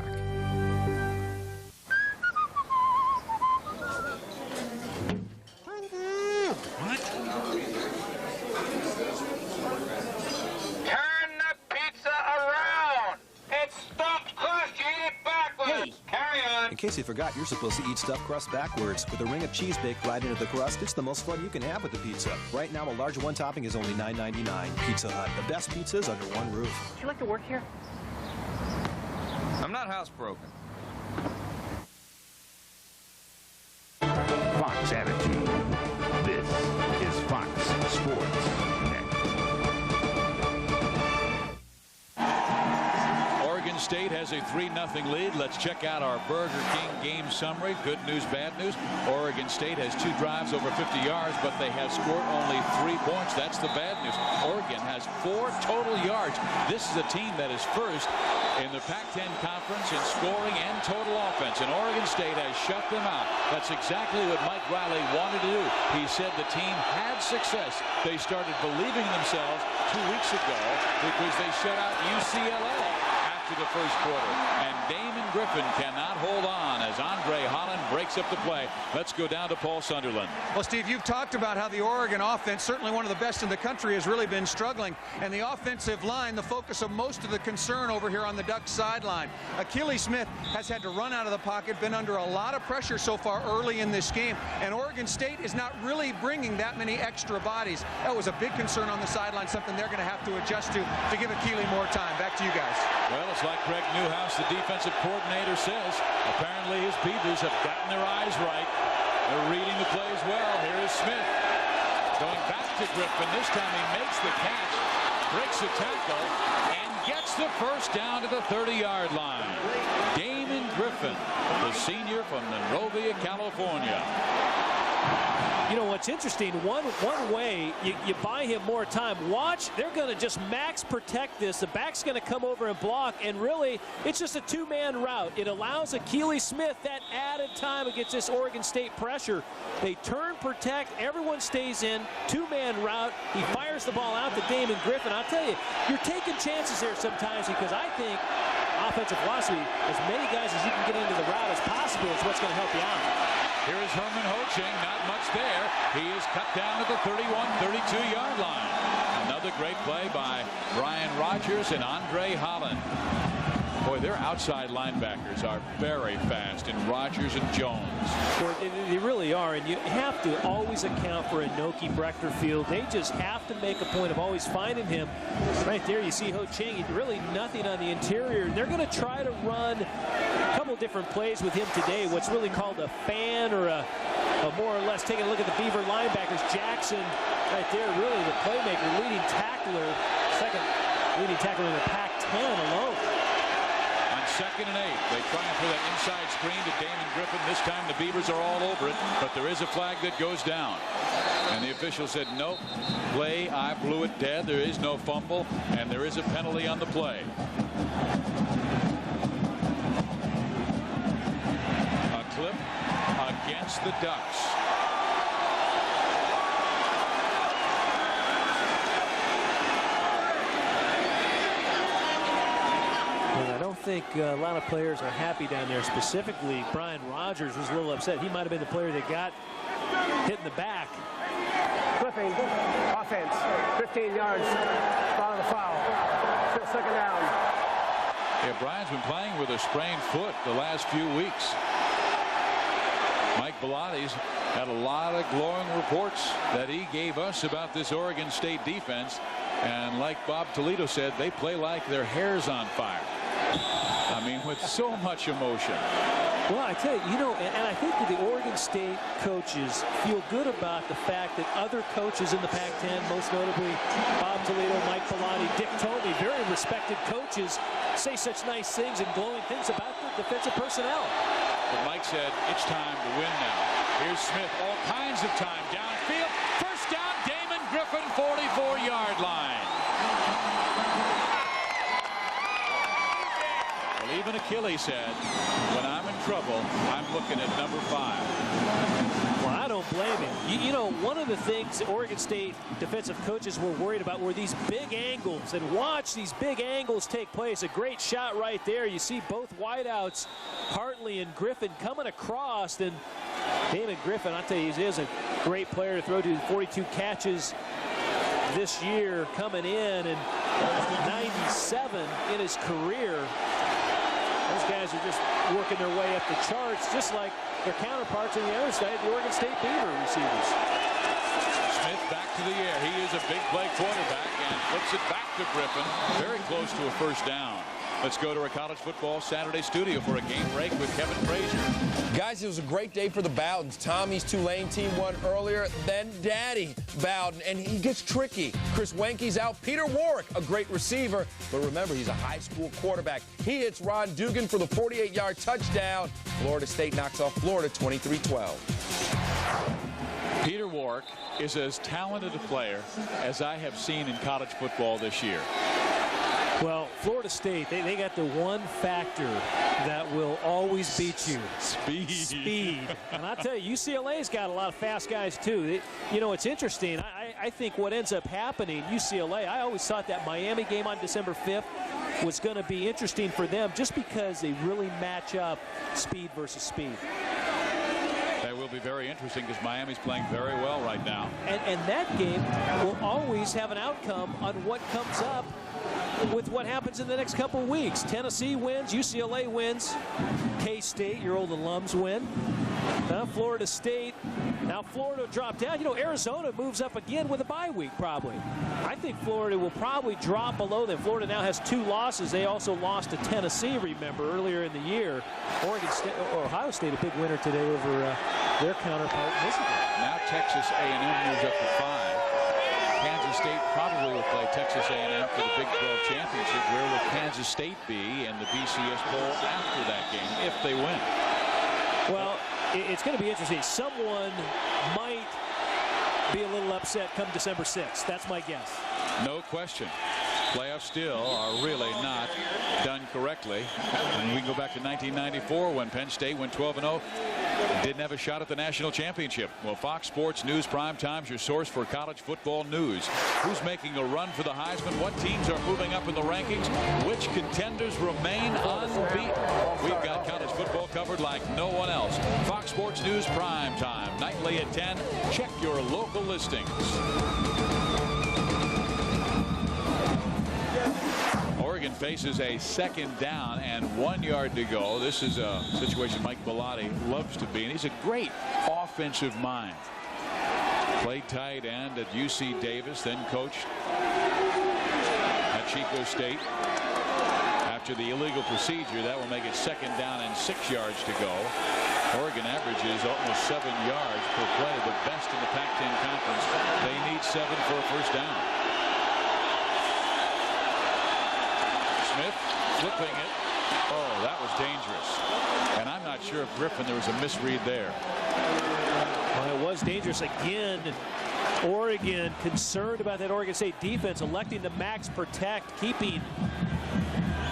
In case you forgot, you're supposed to eat stuffed crust backwards. With a ring of cheese baked right into the crust, it's the most fun you can have with the pizza. Right now, a large one topping is only $9.99. Pizza Hut, the best pizzas under one roof. Would you like to work here? I'm not housebroken. Fox Attitude. This is Fox Sports Net. Oregon State has a 3-0 lead. Let's check out our Burger King game summary. Good news, bad news. Oregon State has 2 drives over 50 yards, but they have scored only 3 points. That's the bad news. Oregon has 4 total yards. This is a team that is first in the Pac-10 conference in scoring and total offense, and Oregon State has shut them out. That's exactly what Mike Riley wanted to do. He said the team had success. They started believing in themselves 2 weeks ago because they shut out UCLA after the first quarter, and Damon Griffin cannot hold on as Andre Holland breaks up the play. Let's go down to Paul Sunderland. Well, Steve, you've talked about how the Oregon offense, certainly one of the best in the country, has really been struggling, and the offensive line, the focus of most of the concern over here on the Ducks sideline. Achilles Smith has had to run out of the pocket, been under a lot of pressure so far early in this game, and Oregon State is not really bringing that many extra bodies. That was a big concern on the sideline, something they're going to have to adjust to give Achilles more time. Back to you guys. Well, it's like Greg Newhouse, the defensive coordinator, says. Apparently his Beavers have gotten their eyes right. They're reading the plays well. Here is Smith going back to Griffin. This time he makes the catch, breaks the tackle, and gets the first down to the 30-yard line. Damon Griffin, the senior from Monrovia, California. You know what's interesting, one way you buy him more time. Watch, they're going to just max protect this. The back's going to come over and block, and really it's just a 2-man route. It allows Achilles Smith that added time against this Oregon State pressure. They turn, protect, everyone stays in, 2-man route. He fires the ball out to Damon Griffin. I'll tell you, you're taking chances here sometimes because I think offensive philosophy, as many guys as you can get into the route as possible is what's going to help you out. Here is Herman Hoching, not much there. He is cut down at the 31-32-yard line. Another great play by Brian Rogers and Andre Holland. Boy, their outside linebackers are very fast in Rogers and Jones. Well, they really are, and you have to always account for Inoki Brechterfield. They just have to make a point of always finding him. Right there, you see Ho Ching, really nothing on the interior. They're going to try to run a couple different plays with him today, what's really called a fan or a more or less. Taking a look at the Beaver linebackers, Jackson right there, really the playmaker, leading tackler, second leading tackler in the Pac-10 alone. 2nd and 8. They try and throw that inside screen to Damon Griffin. This time the Beavers are all over it, but there is a flag that goes down. And the official said, nope, play, I blew it dead. There is no fumble, and there is a penalty on the play. A clip against the Ducks. I don't think a lot of players are happy down there. Specifically, Brian Rogers was a little upset. He might have been the player that got hit in the back. Flipping offense, 15 yards, follow the foul. Still 2nd down. Yeah, Brian's been playing with a sprained foot the last few weeks. Mike Belotti's Had a lot of glowing reports that he gave us about this Oregon State defense. And like Bob Toledo said, they play like their hair's on fire. I mean, with so much emotion. Well, I tell you, and I think that the Oregon State coaches feel good about the fact that other coaches in the Pac-10, most notably Bob Toledo, Mike Bellotti, Dick Tomey, very respected coaches, say such nice things and glowing things about the defensive personnel. But Mike said, it's time to win now. Here's Smith, all kinds of time downfield. First down, Damon Griffin, 44-yard line. Well, even Achilles said, when I'm in trouble, I'm looking at number 5. Well, I don't blame him. You know, one of the things Oregon State defensive coaches were worried about were these big angles. And watch these big angles take place. A great shot right there. You see both wideouts, Hartley and Griffin, coming across. And Damon Griffin, I'll tell you, he is a great player to throw to. 42 catches this year coming in, and 97 in his career. Those guys are just working their way up the charts, just like their counterparts on the other side, the Oregon State Beaver receivers. Smith back to the air. He is a big play quarterback and flips it back to Griffin. Very close to a first down. Let's go to our college football Saturday studio for a game break with Kevin Frazier. Guys, it was a great day for the Bowdens. Tommy's Tulane team won earlier, then Daddy Bowden, and he gets tricky. Chris Wenke's out. Peter Warwick, a great receiver, but remember, he's a high school quarterback. He hits Ron Dugan for the 48-yard touchdown. Florida State knocks off Florida 23-12. Peter Warwick is as talented a player as I have seen in college football this year. Well, Florida State, they got the one factor that will always beat you. Speed. And I tell you, UCLA's got a lot of fast guys, too. You know, it's interesting. I think what ends up happening, UCLA, I always thought that Miami game on December 5th was going to be interesting for them just because they really match up speed versus speed. That will be very interesting because Miami's playing very well right now. And that game will always have an outcome on what comes up with what happens in the next couple of weeks. Tennessee wins, UCLA wins, K-State, your old alums, win. Florida State. Now Florida dropped down. You know, Arizona moves up again with a bye week probably. I think Florida will probably drop below them. Florida now has 2 losses. They also lost to Tennessee, remember, earlier in the year. Ohio State a big winner today over their counterpart, Michigan. Now Texas A&M moves up to 5. Kansas State probably will play Texas A&M for the Big 12 championship. Where will Kansas State be in the BCS poll after that game if they win? Well, it's going to be interesting. Someone might be a little upset come December 6th. That's my guess. No question. Playoffs still are really not done correctly. And we can go back to 1994 when Penn State went 12-0. Didn't have a shot at the national championship. Well, Fox Sports News Primetime's your source for college football news. Who's making a run for the Heisman? What teams are moving up in the rankings? Which contenders remain unbeaten? We've got college football covered like no one else. Fox Sports News Primetime, nightly at 10. Check your local listings. Oregon faces a second down and 1 yard to go. This is a situation Mike Bellotti loves to be, and he's a great offensive mind. Played tight end at UC Davis, then coached at Chico State. After the illegal procedure, that will make it second down and 6 yards to go. Oregon averages almost 7 yards per play, the best in the Pac-10 conference. They need 7 for a first down. Smith flipping it. Oh, that was dangerous. And I'm not sure if Griffin, there was a misread there. Well, it was dangerous again. Oregon concerned about that Oregon State defense, electing to max protect, keeping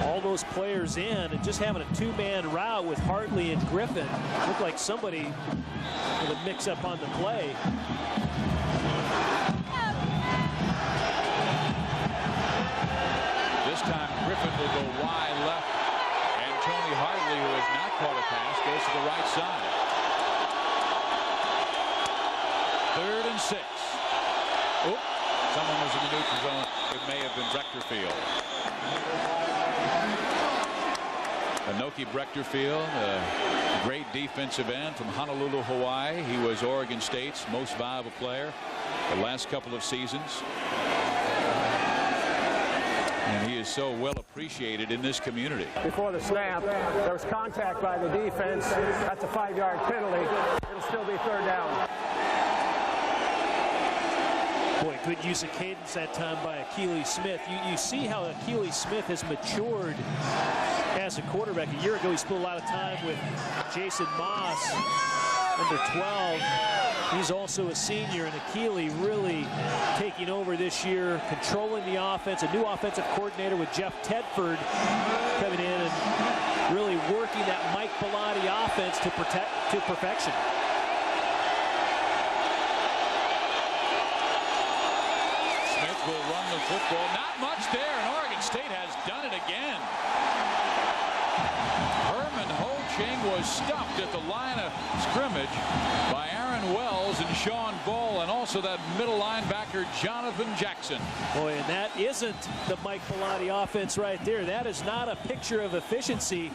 all those players in, and just having a 2-man route with Hartley and Griffin. Looked like somebody with a mix-up on the play. This time Griffin will go wide left, and Tony Hartley, who has not caught a pass, goes to the right side. 3rd and 6. Oop, someone was in the neutral zone. It may have been Brechterfield. Anoki Brechterfield, Great defensive end from Honolulu, Hawaii. He was Oregon State's most valuable player the last couple of seasons. And he is so well appreciated in this community. Before the snap, there was contact by the defense. That's a 5-yard penalty. It'll still be 3rd down. Boy, good use of cadence that time by Akili Smith. You see how Akili Smith has matured as a quarterback. A year ago, he spent a lot of time with Jason Moss, number 12. He's also a senior, and Akili really taking over this year, controlling the offense. A new offensive coordinator with Jeff Tedford coming in and really working that Mike Bellotti offense to perfection. Smith will run the football. Not much there, and Oregon State has done it again. Herman Ho-Ching was stuffed at the line of scrimmage by Aaron Wells and Sean Ball, and also that middle linebacker Jonathan Jackson. Boy, and that isn't the Mike Bellotti offense right there. That is not a picture of efficiency.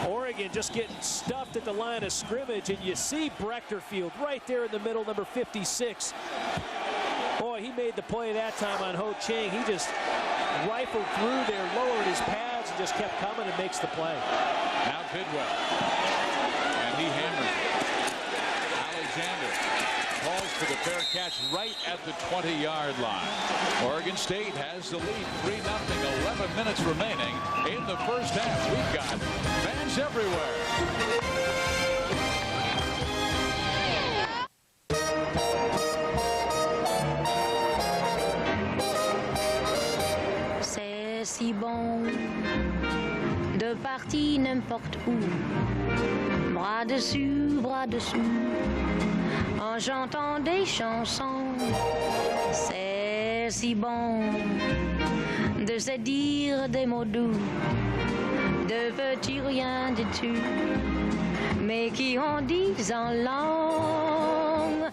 Oregon just getting stuffed at the line of scrimmage, and you see Brechterfield right there in the middle, number 56. Boy, he made the play that time on Ho-Ching. He just rifled through there, lowered his pads, and just kept coming and makes the play. Now Bidwell, and he hammers it. Alexander calls for the fair catch right at the 20-yard line. Oregon State has the lead, 3-0, 11 minutes remaining in the first half. We've got fans everywhere. Si bon de partir n'importe où, bras dessus, en chantant des chansons. C'est si bon de se dire des mots doux, de petits rien du tout, mais qui en disent en langue.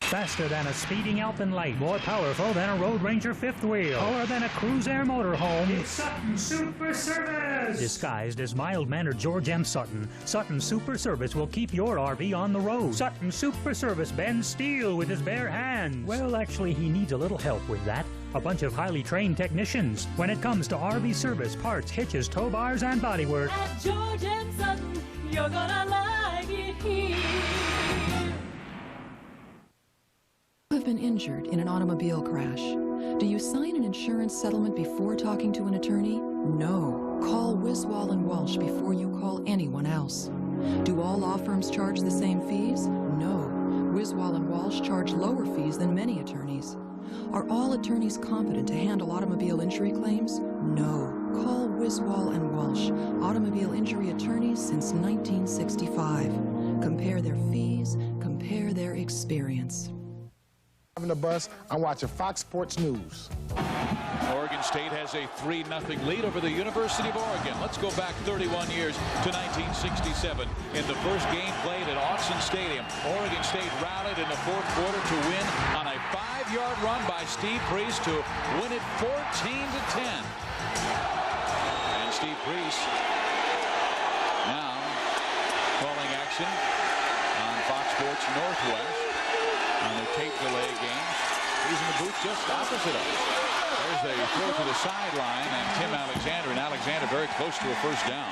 Faster than a speeding Alpenlight. More powerful than a Road Ranger fifth wheel. Taller than a Cruise Air motorhome. It's Sutton Super Service! Disguised as mild-mannered George M. Sutton, Sutton Super Service will keep your RV on the road. Sutton Super Service bends steel with his bare hands. Well, actually, he needs a little help with that. A bunch of highly trained technicians. When it comes to RV service, parts, hitches, tow bars, and bodywork. At George M. Sutton, you're gonna like it here. Have been injured in an automobile crash. Do you sign an insurance settlement before talking to an attorney? No. Call Wiswall & Walsh before you call anyone else. Do all law firms charge the same fees? No. Wiswall & Walsh charge lower fees than many attorneys. Are all attorneys competent to handle automobile injury claims? No. Call Wiswall & Walsh, automobile injury attorneys since 1965. Compare their fees, compare their experience. On the bus, I'm watching Fox Sports News. Oregon State has a 3-0 lead over the University of Oregon. Let's go back 31 years to 1967. In the first game played at Autzen Stadium, Oregon State rallied in the fourth quarter to win on a 5-yard run by Steve Priest to win it 14-10. And Steve Priest now calling action on Fox Sports Northwest on the tape delay games. He's in the booth just opposite us. There's a throw to the sideline, and Tim Alexander, very close to a first down.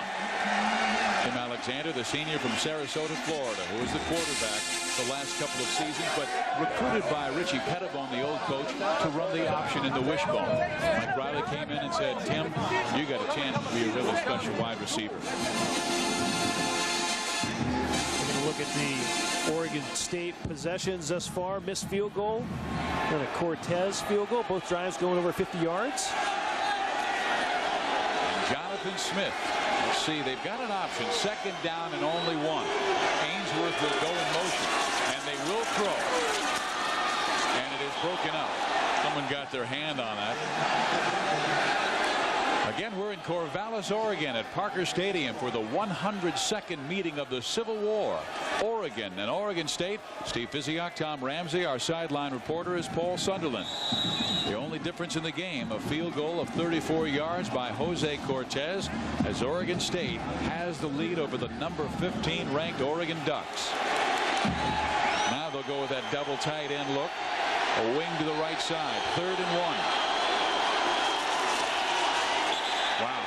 Tim Alexander, the senior from Sarasota, Florida, who was the quarterback the last couple of seasons, but recruited by Richie Pettibone, the old coach, to run the option in the wishbone. Mike Riley came in and said, Tim, you got a chance to be a really special wide receiver. Look at the Oregon State possessions thus far. Missed field goal and a Cortez field goal. Both drives going over 50 yards. And Jonathan Smith. Let's see, they've got an option. 2nd down and only 1. Ainsworth will go in motion, and they will throw. And it is broken up. Someone got their hand on that. A Again, we're in Corvallis, Oregon at Parker Stadium for the 102nd meeting of the Civil War. Oregon and Oregon State. Steve Physiak, Tom Ramsey. Our sideline reporter is Paul Sunderland. The only difference in the game, a field goal of 34 yards by Jose Cortez, as Oregon State has the lead over the number 15 ranked Oregon Ducks. Now they'll go with that double tight end look. A wing to the right side. 3rd and 1. Wow.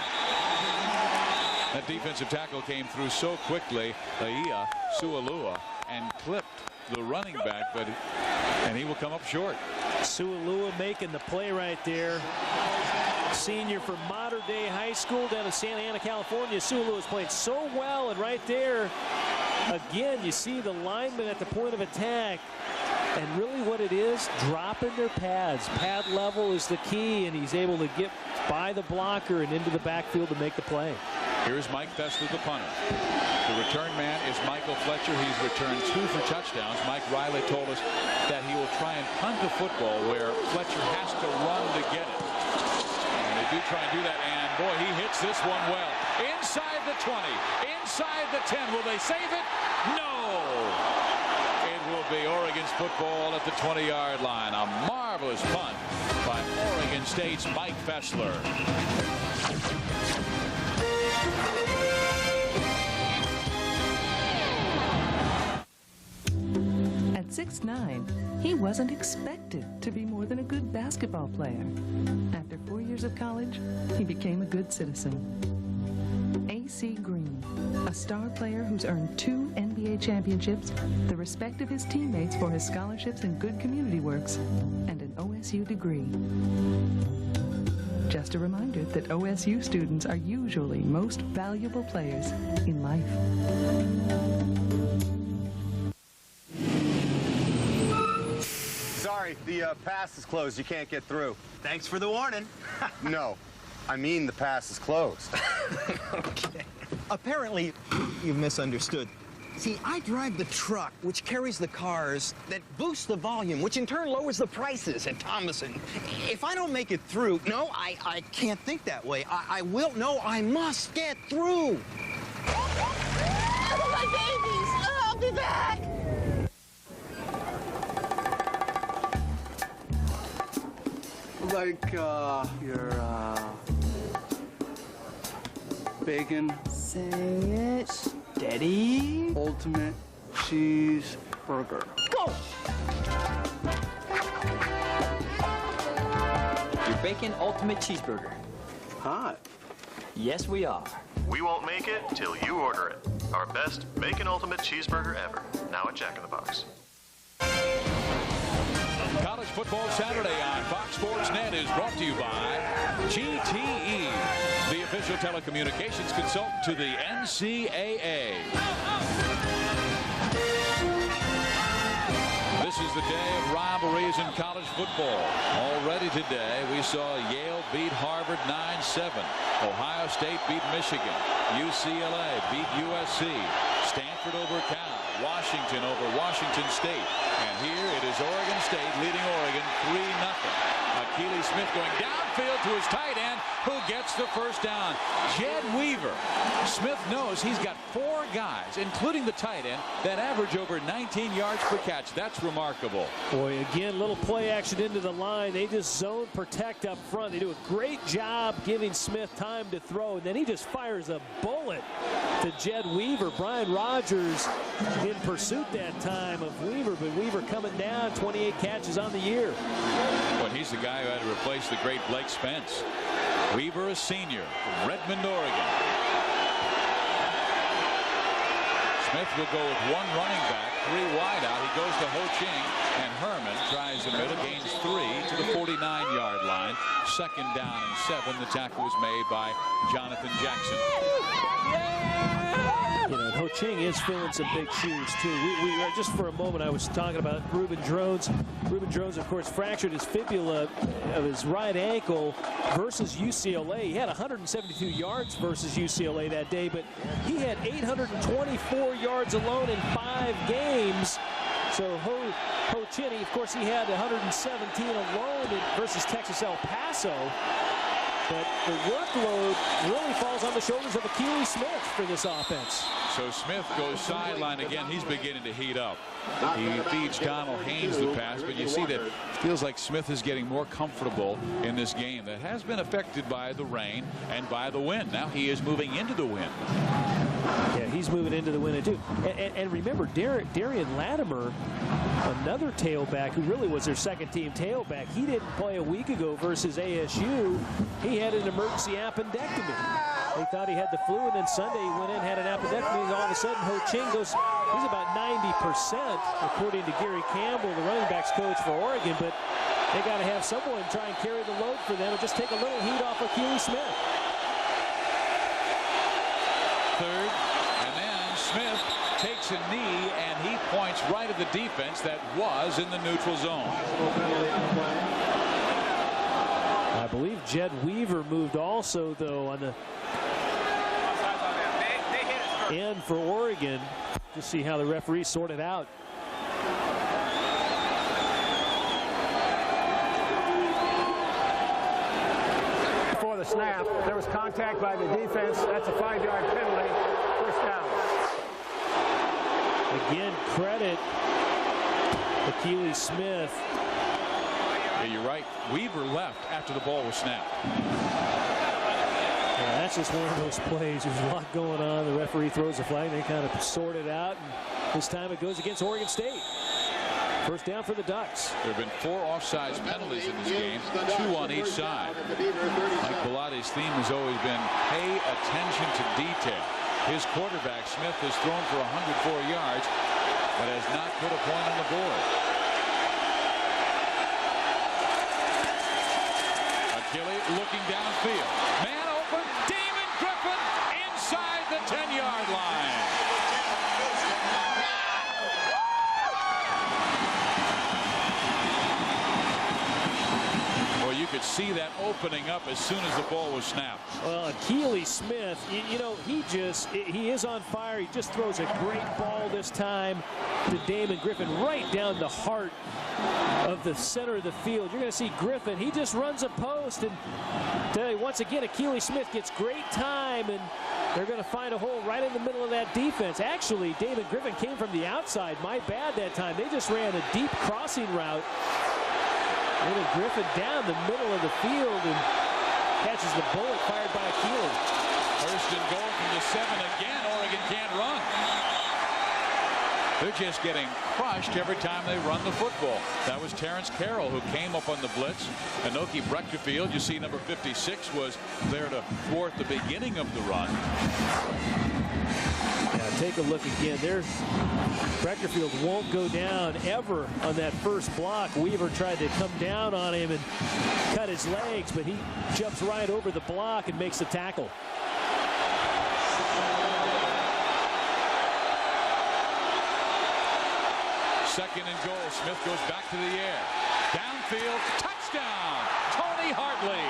That defensive tackle came through so quickly, Laia Sualua, and clipped the running back, and he will come up short. Sualua making the play right there. Senior from Mater Dei High School down in Santa Ana, California. Sualua is playing so well, and right there, again, you see the lineman at the point of attack. And really what it is, dropping their pads. Pad level is the key, and he's able to get by the blocker and into the backfield to make the play. Here's Mike Fessler, the punter. The return man is Michael Fletcher. He's returned 2 for touchdowns. Mike Riley told us that he will try and punt the football where Fletcher has to run to get it. And they do try and do that, and boy, he hits this one well. Inside the 20, inside the 10. Will they save it? No! Will be Oregon's football at the 20-yard line. A marvelous punt by Oregon State's Mike Fessler. At 6'9", he wasn't expected to be more than a good basketball player. After 4 years of college, he became a good citizen. A.C. Green, a star player who's earned 2 NBA championships, the respect of his teammates for his scholarships and good community works, and an OSU degree. Just a reminder that OSU students are usually most valuable players in life. Sorry, the pass is closed. You can't get through. Thanks for the warning. No, I mean the pass is closed. Okay. Apparently, you've misunderstood. See, I drive the truck, which carries the cars that boost the volume, which in turn lowers the prices at Thomason. If I don't make it through, no, I can't think that way. I will, no, I must get through. Oh, my babies! I'll be back! Like, your, bacon. Say it. Steady. Ultimate cheeseburger. Go! Your bacon ultimate cheeseburger. Hot. Yes, we are. We won't make it till you order it. Our best bacon ultimate cheeseburger ever. Now at Jack in the Box. College Football Saturday on Fox Sports Net is brought to you by GTE, the official telecommunications consultant to the NCAA. This is the day of rivalries in college football. Already today, we saw Yale beat Harvard 9-7. Ohio State beat Michigan. UCLA beat USC. Stanford over Cal. Washington over Washington State. And here it is Oregon State leading Oregon 3-0. Akili Smith going downfield to his tight end, who gets the first down. Jed Weaver. Smith knows he's got 4 guys, including the tight end, that average over 19 yards per catch. That's remarkable. Boy, again, little play action into the line. They just zone protect up front. They do a great job giving Smith time to throw, and then he just fires a bullet to Jed Weaver. Brian Rogers in pursuit that time of Weaver, but Weaver coming down, 28 catches on the year. Well, he's the guy who had to replace the great Blake Spence. Weaver, a senior from Redmond, Oregon. Smith will go with 1 running back, 3 wide out. He goes to Ho Ching, and Herman tries the middle, gains 3 to the 49-yard line. 2nd down and 7. The tackle was made by Jonathan Jackson. You know, Ho Ching is filling some big shoes, too. We just for a moment, I was talking about Reuben Drones. Reuben Drones, of course, fractured his fibula of his right ankle versus UCLA. He had 172 yards versus UCLA that day, but he had 824 yards alone in 5 games. So Ho Ching, of course, he had 117 alone versus Texas El Paso. But the workload really falls on the shoulders of Achilles Smith for this offense. So Smith goes sideline again. He's beginning to heat up. He feeds Donald Haynes the pass, but you see that it feels like Smith is getting more comfortable in this game that has been affected by the rain and by the wind. Now he is moving into the wind. Yeah, he's moving into the wind too. And remember, Darian Latimer, another tailback who really was their second-team tailback. He didn't play a week ago versus ASU. He had an emergency appendectomy. They thought he had the flu, and then Sunday he went in, had an appendectomy, and all of a sudden Ho Ching goes, he's about 90%, according to Gary Campbell, the running backs coach for Oregon, but they got to have someone try and carry the load for them and just take a little heat off Achilles Smith. Third, and then Smith takes a knee, and he points right at the defense that was in the neutral zone. I believe Jed Weaver moved also, though, on the end for Oregon. Just see how the referees sort it out. Before the snap, there was contact by the defense. That's a 5-yard penalty. First down. Again, credit Achilles Smith. Yeah, you're right. Weaver left after the ball was snapped. Yeah, that's just one of those plays. There's a lot going on. The referee throws a flag. They kind of sort it out. And this time it goes against Oregon State. First down for the Ducks. There have been 4 offsides penalties in this game, 2 on each side. Mike Bellatti's theme has always been pay attention to detail. His quarterback, Smith, has thrown for 104 yards, but has not put a point on the board. Achilles looking downfield. Man open. Damon Griffin inside the 10-yard line. Well, you could see that opening up as soon as the ball was snapped. Well, Achilles Smith, you know, he is on fire. He just throws a great ball this time to Damon Griffin right down the heart of the center of the field. You're going to see Griffin. He just runs a post, and tell you, once again, Achilles Smith gets great time, and they're going to find a hole right in the middle of that defense. Actually, Damon Griffin came from the outside. My bad that time. They just ran a deep crossing route. Damon Griffin down the middle of the field and catches the bullet fired by Achilles. First and goal from the 7 again. Oregon can't run. They're just getting crushed every time they run the football. That was Terrence Carroll who came up on the blitz. Enoki Brechterfield, you see number 56, was there to thwart the beginning of the run. Now take a look again. There's Brechterfield won't go down ever on that first block. Weaver tried to come down on him and cut his legs, but he jumps right over the block and makes the tackle. Second and goal. Smith goes back to the air. Downfield. Touchdown. Tony Hartley.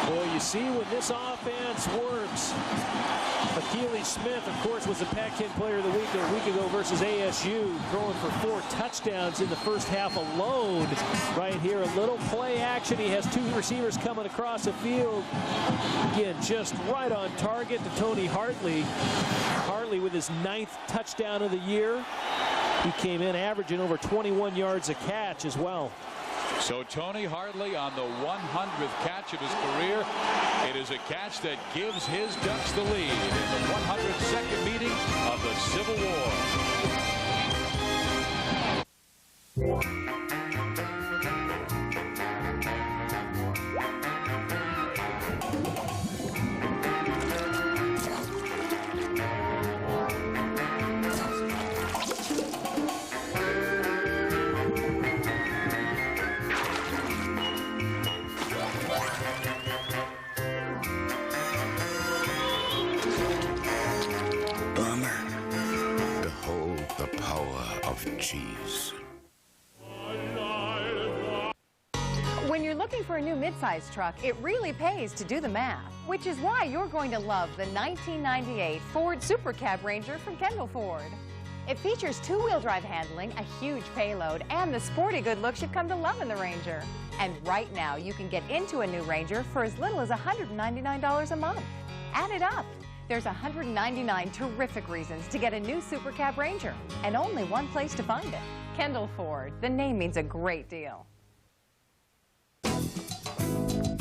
Well, you see when this offense works. Achilles Smith, of course, was the Pac-10 Player of the Week a week ago versus ASU, throwing for 4 touchdowns in the first half alone. Right here, a little play action. He has 2 receivers coming across the field. Again, just right on target to Tony Hartley. Hartley with his 9th touchdown of the year. He came in averaging over 21 yards a catch as well. So Tony Hartley on the 100th catch of his career. It is a catch that gives his Ducks the lead in the 102nd meeting of the Civil War. Cheese. When you're looking for a new midsize truck, it really pays to do the math, which is why you're going to love the 1998 Ford Super Cab Ranger from Kendall Ford. It features two-wheel drive handling, a huge payload, and the sporty good looks you've come to love in the Ranger. And right now, you can get into a new Ranger for as little as $199 a month. Add it up. There's 199 terrific reasons to get a new Super Cab Ranger, and only one place to find it. Kendall Ford. The name means a great deal.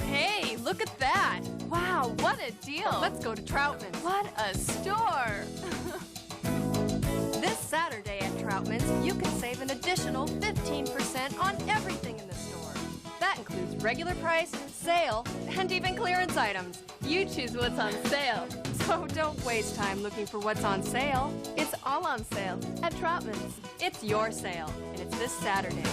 Hey, look at that. Wow, what a deal. Let's go to Troutman's. What a store. This Saturday at Troutman's, you can save an additional 15% on everything in the store. That includes regular price, sale, and even clearance items. You choose what's on sale. So don't waste time looking for what's on sale. It's all on sale at Troutman's. It's your sale, and it's this Saturday.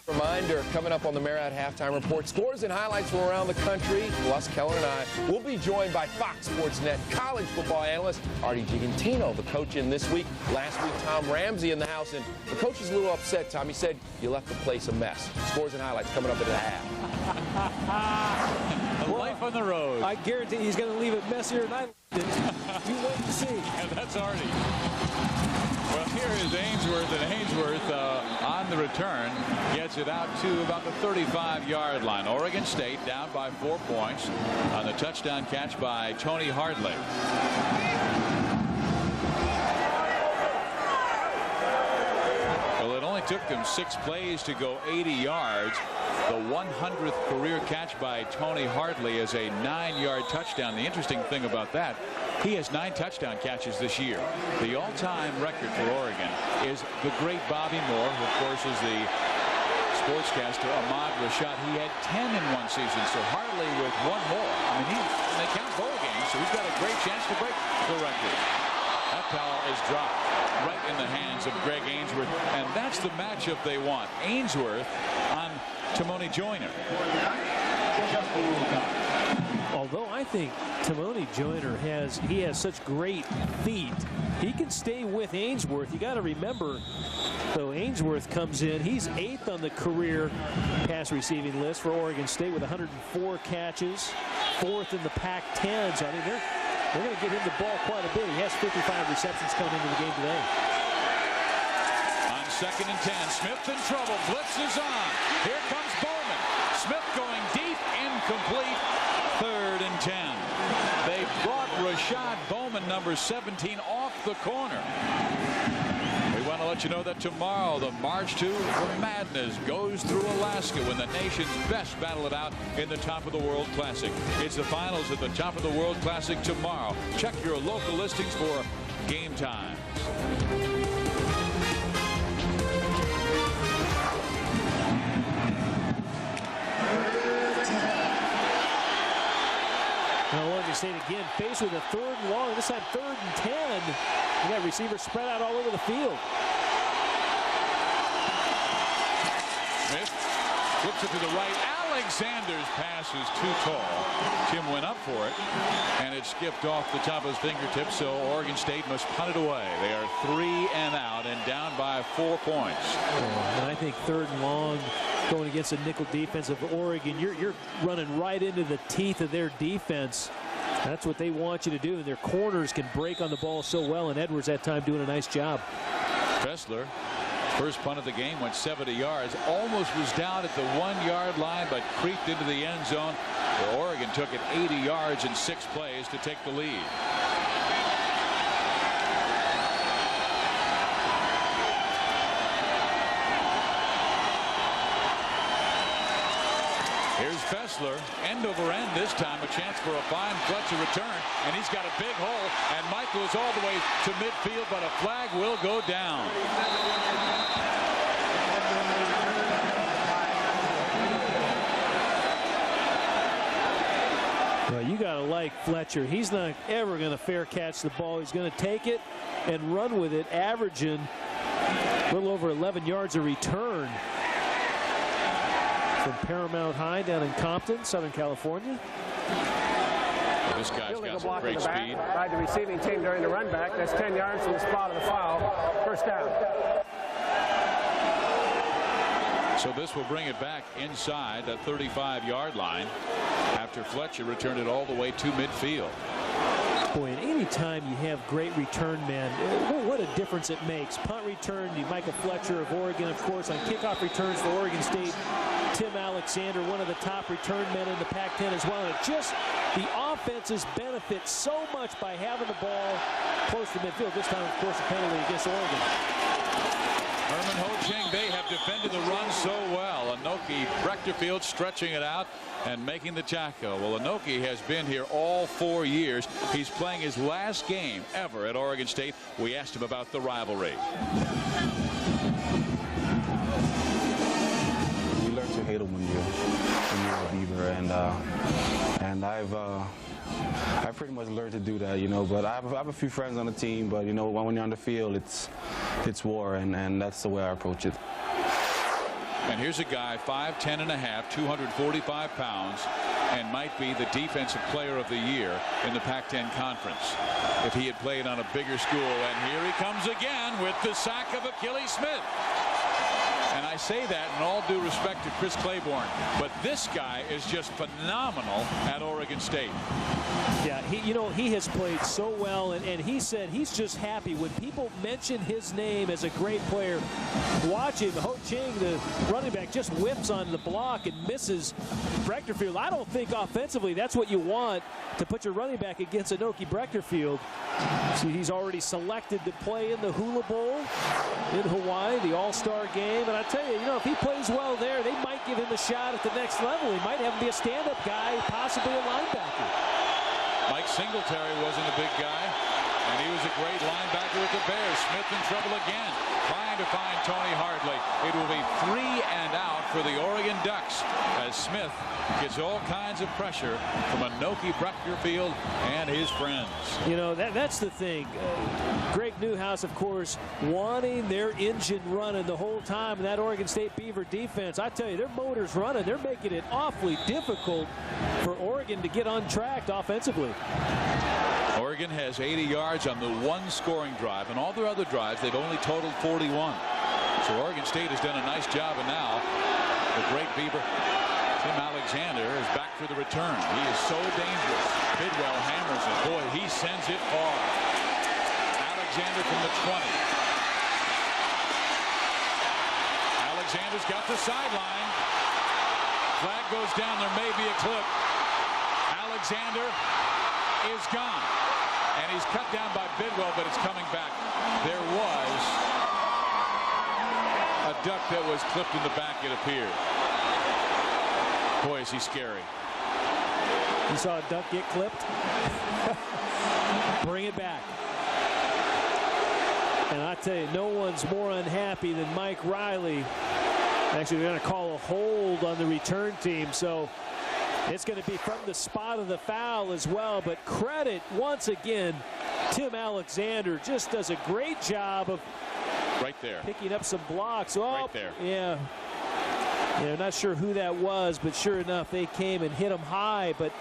Reminder, coming up on the Marriott Halftime Report, scores and highlights from around the country. Plus, Keller and I will be joined by Fox Sports Net college football analyst Artie Gigantino, the coach in this week. Last week, Tom Ramsey in the house, and the coach is a little upset, Tom. He said, you left the place a mess. Scores and highlights coming up at the half. Life on the road. I guarantee he's going to leave it messier than I did. You wait and see. And that's Artie. Well, here is Ainsworth, and Ainsworth on the return gets it out to about the 35-yard line. Oregon State down by 4 points on the touchdown catch by Tony Hardley. Well, it only took them 6 plays to go 80 yards. The 100th career catch by Tony Hardley is a 9-yard touchdown. The interesting thing about that, he has 9 touchdown catches this year. The all-time record for Oregon is the great Bobby Moore, who, of course, is the sportscaster Ahmad Rashad. He had 10 in one season, so Hardley with one more. I mean, and they count bowl games, so he's got a great chance to break the record. That ball is dropped right in the hands of Greg Ainsworth, and that's the matchup they want. Ainsworth on Timoni Joyner. Although I think Timoni Joyner has such great feet, he can stay with Ainsworth. You got to remember, though, Ainsworth comes in, he's 8th on the career pass receiving list for Oregon State with 104 catches, 4th in the Pac-10. So I mean, they're going to get him the ball quite a bit. He has 55 receptions coming into the game today. On 2nd and 10, Smith in trouble. Blitz is on. Here comes Bowman. Smith going deep, incomplete. 3rd and 10. They brought Rashad Bowman, number 17, off the corner. We want to let you know that tomorrow the March to Madness goes through Alaska when the nation's best battle it out in the Top of the World Classic. It's the finals at the Top of the World Classic tomorrow. Check your local listings for game times. Now Oregon State again faced with a 3rd and long. This time 3rd and 10. You got receivers spread out all over the field. Smith flips it to the right. Alexander's pass is too tall. Tim went up for it, and it skipped off the top of his fingertips, so Oregon State must punt it away. They are 3 and out and down by 4 points. And I think 3rd and long going against a nickel defense of Oregon, you're running right into the teeth of their defense. That's what they want you to do, and their corners can break on the ball so well, and Edwards that time doing a nice job. Fessler, first punt of the game, went 70 yards. Almost was down at the 1-yard line, but creeped into the end zone. Where Oregon took it 80 yards in 6 plays to take the lead. Here's Fessler, end over end this time, a chance for a fine Fletcher return, and he's got a big hole, and Michael is all the way to midfield, but a flag will go down. Well, you got to like Fletcher. He's not ever going to fair catch the ball. He's going to take it and run with it, averaging a little over 11 yards a return. From Paramount High down in Compton, Southern California. This guy's got some great speed. By the receiving team during the run back. That's 10 yards from the spot of the foul. First down. So this will bring it back inside that 35-yard line after Fletcher returned it all the way to midfield. Boy, and anytime you have great return men, what a difference it makes. Punt return, Michael Fletcher of Oregon, of course, on kickoff returns for Oregon State. Tim Alexander, one of the top return men in the Pac-10 as well. And the offenses benefit so much by having the ball close to midfield. This time, of course, a penalty against Oregon. Herman Ho-Ching, they have defended the run so well. Anoki Brechterfield stretching it out and making the tackle. Well, Anoki has been here all 4 years. He's playing his last game ever at Oregon State. We asked him about the rivalry. You learn to hate them when you're a Beaver, and I've pretty much learned to do that, you know. But I have a few friends on the team, but you know, when you're on the field, it's war, and that's the way I approach it. And here's a guy, 5'10 and a half, 245 pounds, and might be the defensive player of the year in the Pac-10 conference if he had played on a bigger school. And here he comes again with the sack of Achilles Smith. And I say that in all due respect to Chris Claiborne, but this guy is just phenomenal at Oregon State. Yeah, he has played so well, and he said he's just happy when people mention his name as a great player. Watch him. Ho-Ching, the running back, just whips on the block and misses Brechterfield. I don't think offensively that's what you want, to put your running back against Anoki Brechterfield. See, he's already selected to play in the Hula Bowl in Hawaii, the All-Star game. And I tell you, if he plays well there, they might give him a shot at the next level. He might have him be a stand-up guy, possibly a linebacker. Mike Singletary wasn't a big guy, and he was a great linebacker with the Bears. Smith in trouble again, trying to find Tony Hartley. It will be 3 and out for the Oregon Ducks as Smith gets all kinds of pressure from Anoki Brechterfield and his friends. That's the thing. Greg Newhouse, of course, wanting their engine running the whole time in that Oregon State Beaver defense. I tell you, their motor's running. They're making it awfully difficult for Oregon to get untracked offensively. Oregon has 80 yards on the one scoring drive, and all their other drives, they've only totaled 41. So Oregon State has done a nice job, and now the great Beaver, Tim Alexander, is back for the return. He is so dangerous. Bidwell hammers it. Boy, he sends it far. Alexander from the 20. Alexander's got the sideline. Flag goes down. There may be a clip. Alexander is gone. And he's cut down by Bidwell, but it's coming back. There was a duck that was clipped in the back, it appeared. Boy, is he scary. You saw a duck get clipped? Bring it back. And I tell you, no one's more unhappy than Mike Riley. Actually, they're going to call a hold on the return team. So it's going to be from the spot of the foul as well. But credit, once again, Tim Alexander just does a great job of right there picking up some blocks. Oh, right there. Yeah. Yeah, not sure who that was, but sure enough, they came and hit him high. But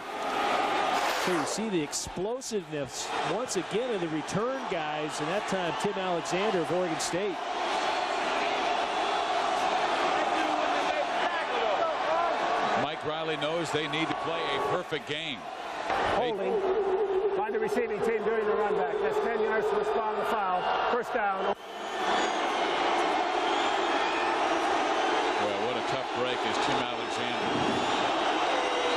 here you see the explosiveness once again of the return guys, and that time Tim Alexander of Oregon State. Mike Riley knows they need to play a perfect game. Holding by the receiving team during the run back. That's 10 yards to respond to the foul. First down. Tough break is Tim Alexander.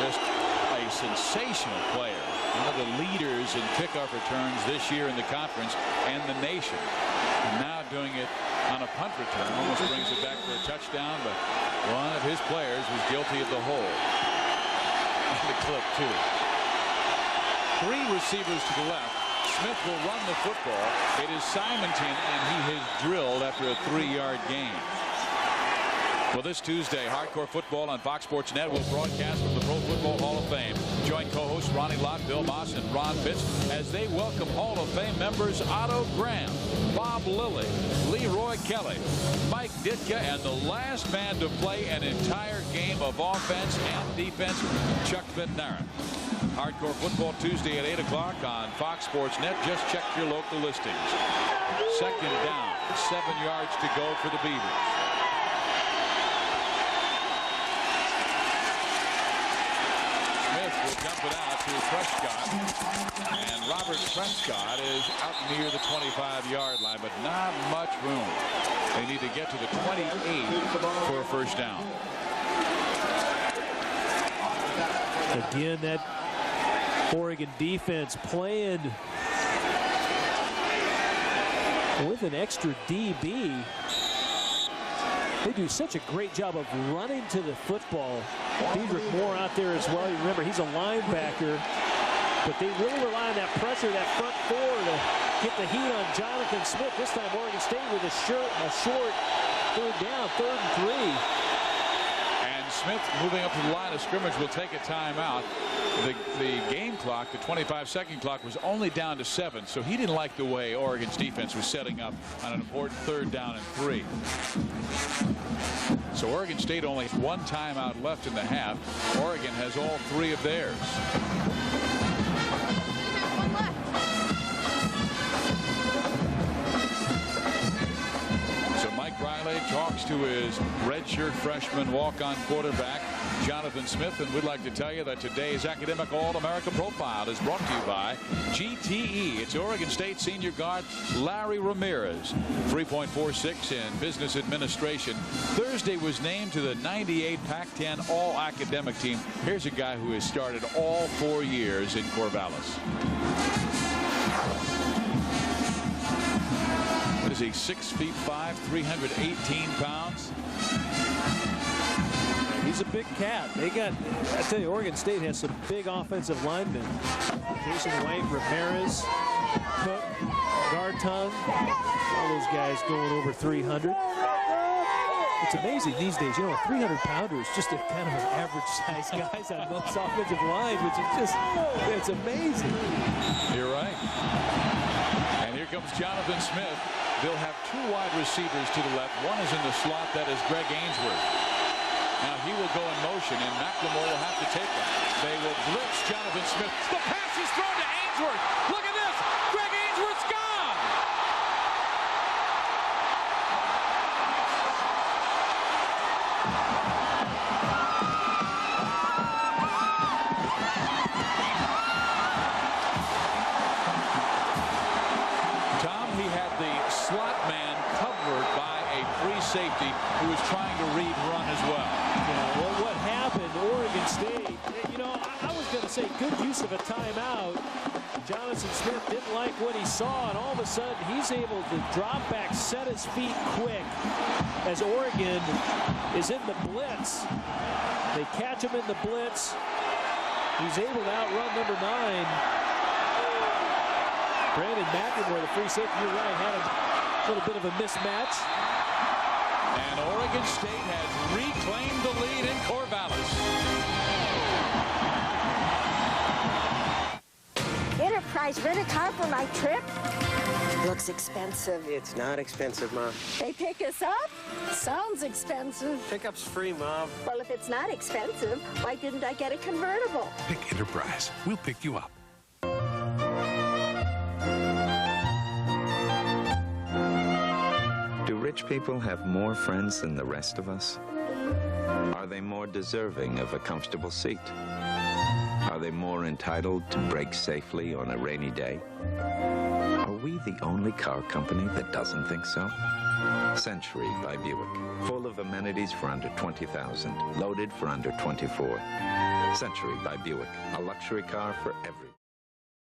Just a sensational player. One of the leaders in kickoff returns this year in the conference and the nation. And now doing it on a punt return. Almost brings it back for a touchdown, but one of his players was guilty of the hold. And the clip, too. 3 receivers to the left. Smith will run the football. It is Simonton, and he has drilled after a 3-yard gain. Well, this Tuesday, Hardcore Football on Fox Sports Net will broadcast from the Pro Football Hall of Fame. Join co-hosts Ronnie Lott, Bill Moss, and Ron Pitts as they welcome Hall of Fame members Otto Graham, Bob Lilly, Leroy Kelly, Mike Ditka, and the last man to play an entire game of offense and defense, Chuck Bednarik. Hardcore Football Tuesday at 8 o'clock on Fox Sports Net. Just check your local listings. Second down, 7 yards to go for the Beavers. Will dump it out. to Prescott. And Robert Prescott is out near the 25-yard line, but not much room. They need to get to the 28 for a first down. Again, that Oregon defense playing with an extra DB. They do such a great job of running to the football. Dedrick Moore out there as well. You remember, he's a linebacker, but they really rely on that pressure, that front four, to get the heat on Jonathan Smith. This time Oregon State with a short third down, 3rd and 3. Smith moving up to the line of scrimmage will take a timeout. The game clock, the 25-second clock, was only down to 7, so he didn't like the way Oregon's defense was setting up on an important 3rd down and 3. So Oregon State only has 1 timeout left in the half. Oregon has all 3 of theirs. Riley talks to his redshirt freshman walk-on quarterback, Jonathan Smith, and we'd like to tell you that today's Academic All-America Profile is brought to you by GTE. It's Oregon State senior guard Larry Ramirez, 3.46 in business administration. Thursday was named to the 98 Pac-10 All-Academic team. Here's a guy who has started all 4 years in Corvallis. Is he 6'5", 318 pounds? He's a big cat. They got, I tell you, Oregon State has some big offensive linemen. Jason White, Ramirez, Cook, Gartung, all those guys going over 300. It's amazing these days, you know, 300-pounder is just a kind of an average-sized guys on most offensive lines, which is just, it's amazing. You're right. And here comes Jonathan Smith. They'll have 2 wide receivers to the left. One is in the slot. That is Greg Ainsworth. Now he will go in motion, and McLemore will have to take it. They will blitz Jonathan Smith. The pass is thrown to Ainsworth. Look at this. Greg Ainsworth's gone. Safety who was trying to read run as well. Yeah, well, what happened, Oregon State, you know, I was going to say good use of a timeout. Jonathan Smith didn't like what he saw, and all of a sudden he's able to drop back, set his feet quick as Oregon is in the blitz. They catch him in the blitz. He's able to outrun number 9. Brandon McLemore, the free safety, you're right, had a little bit of a mismatch. And Oregon State has reclaimed the lead in Corvallis. Enterprise, rent a car for my trip? Looks expensive. It's not expensive, Mom. They pick us up? Sounds expensive. Pickup's free, Mom. Well, if it's not expensive, why didn't I get a convertible? Pick Enterprise. We'll pick you up. Do rich people have more friends than the rest of us? Are they more deserving of a comfortable seat? Are they more entitled to brake safely on a rainy day? Are we the only car company that doesn't think so? Century by Buick. Full of amenities for under $20,000. Loaded for under $24,000. Century by Buick. A luxury car for everyone.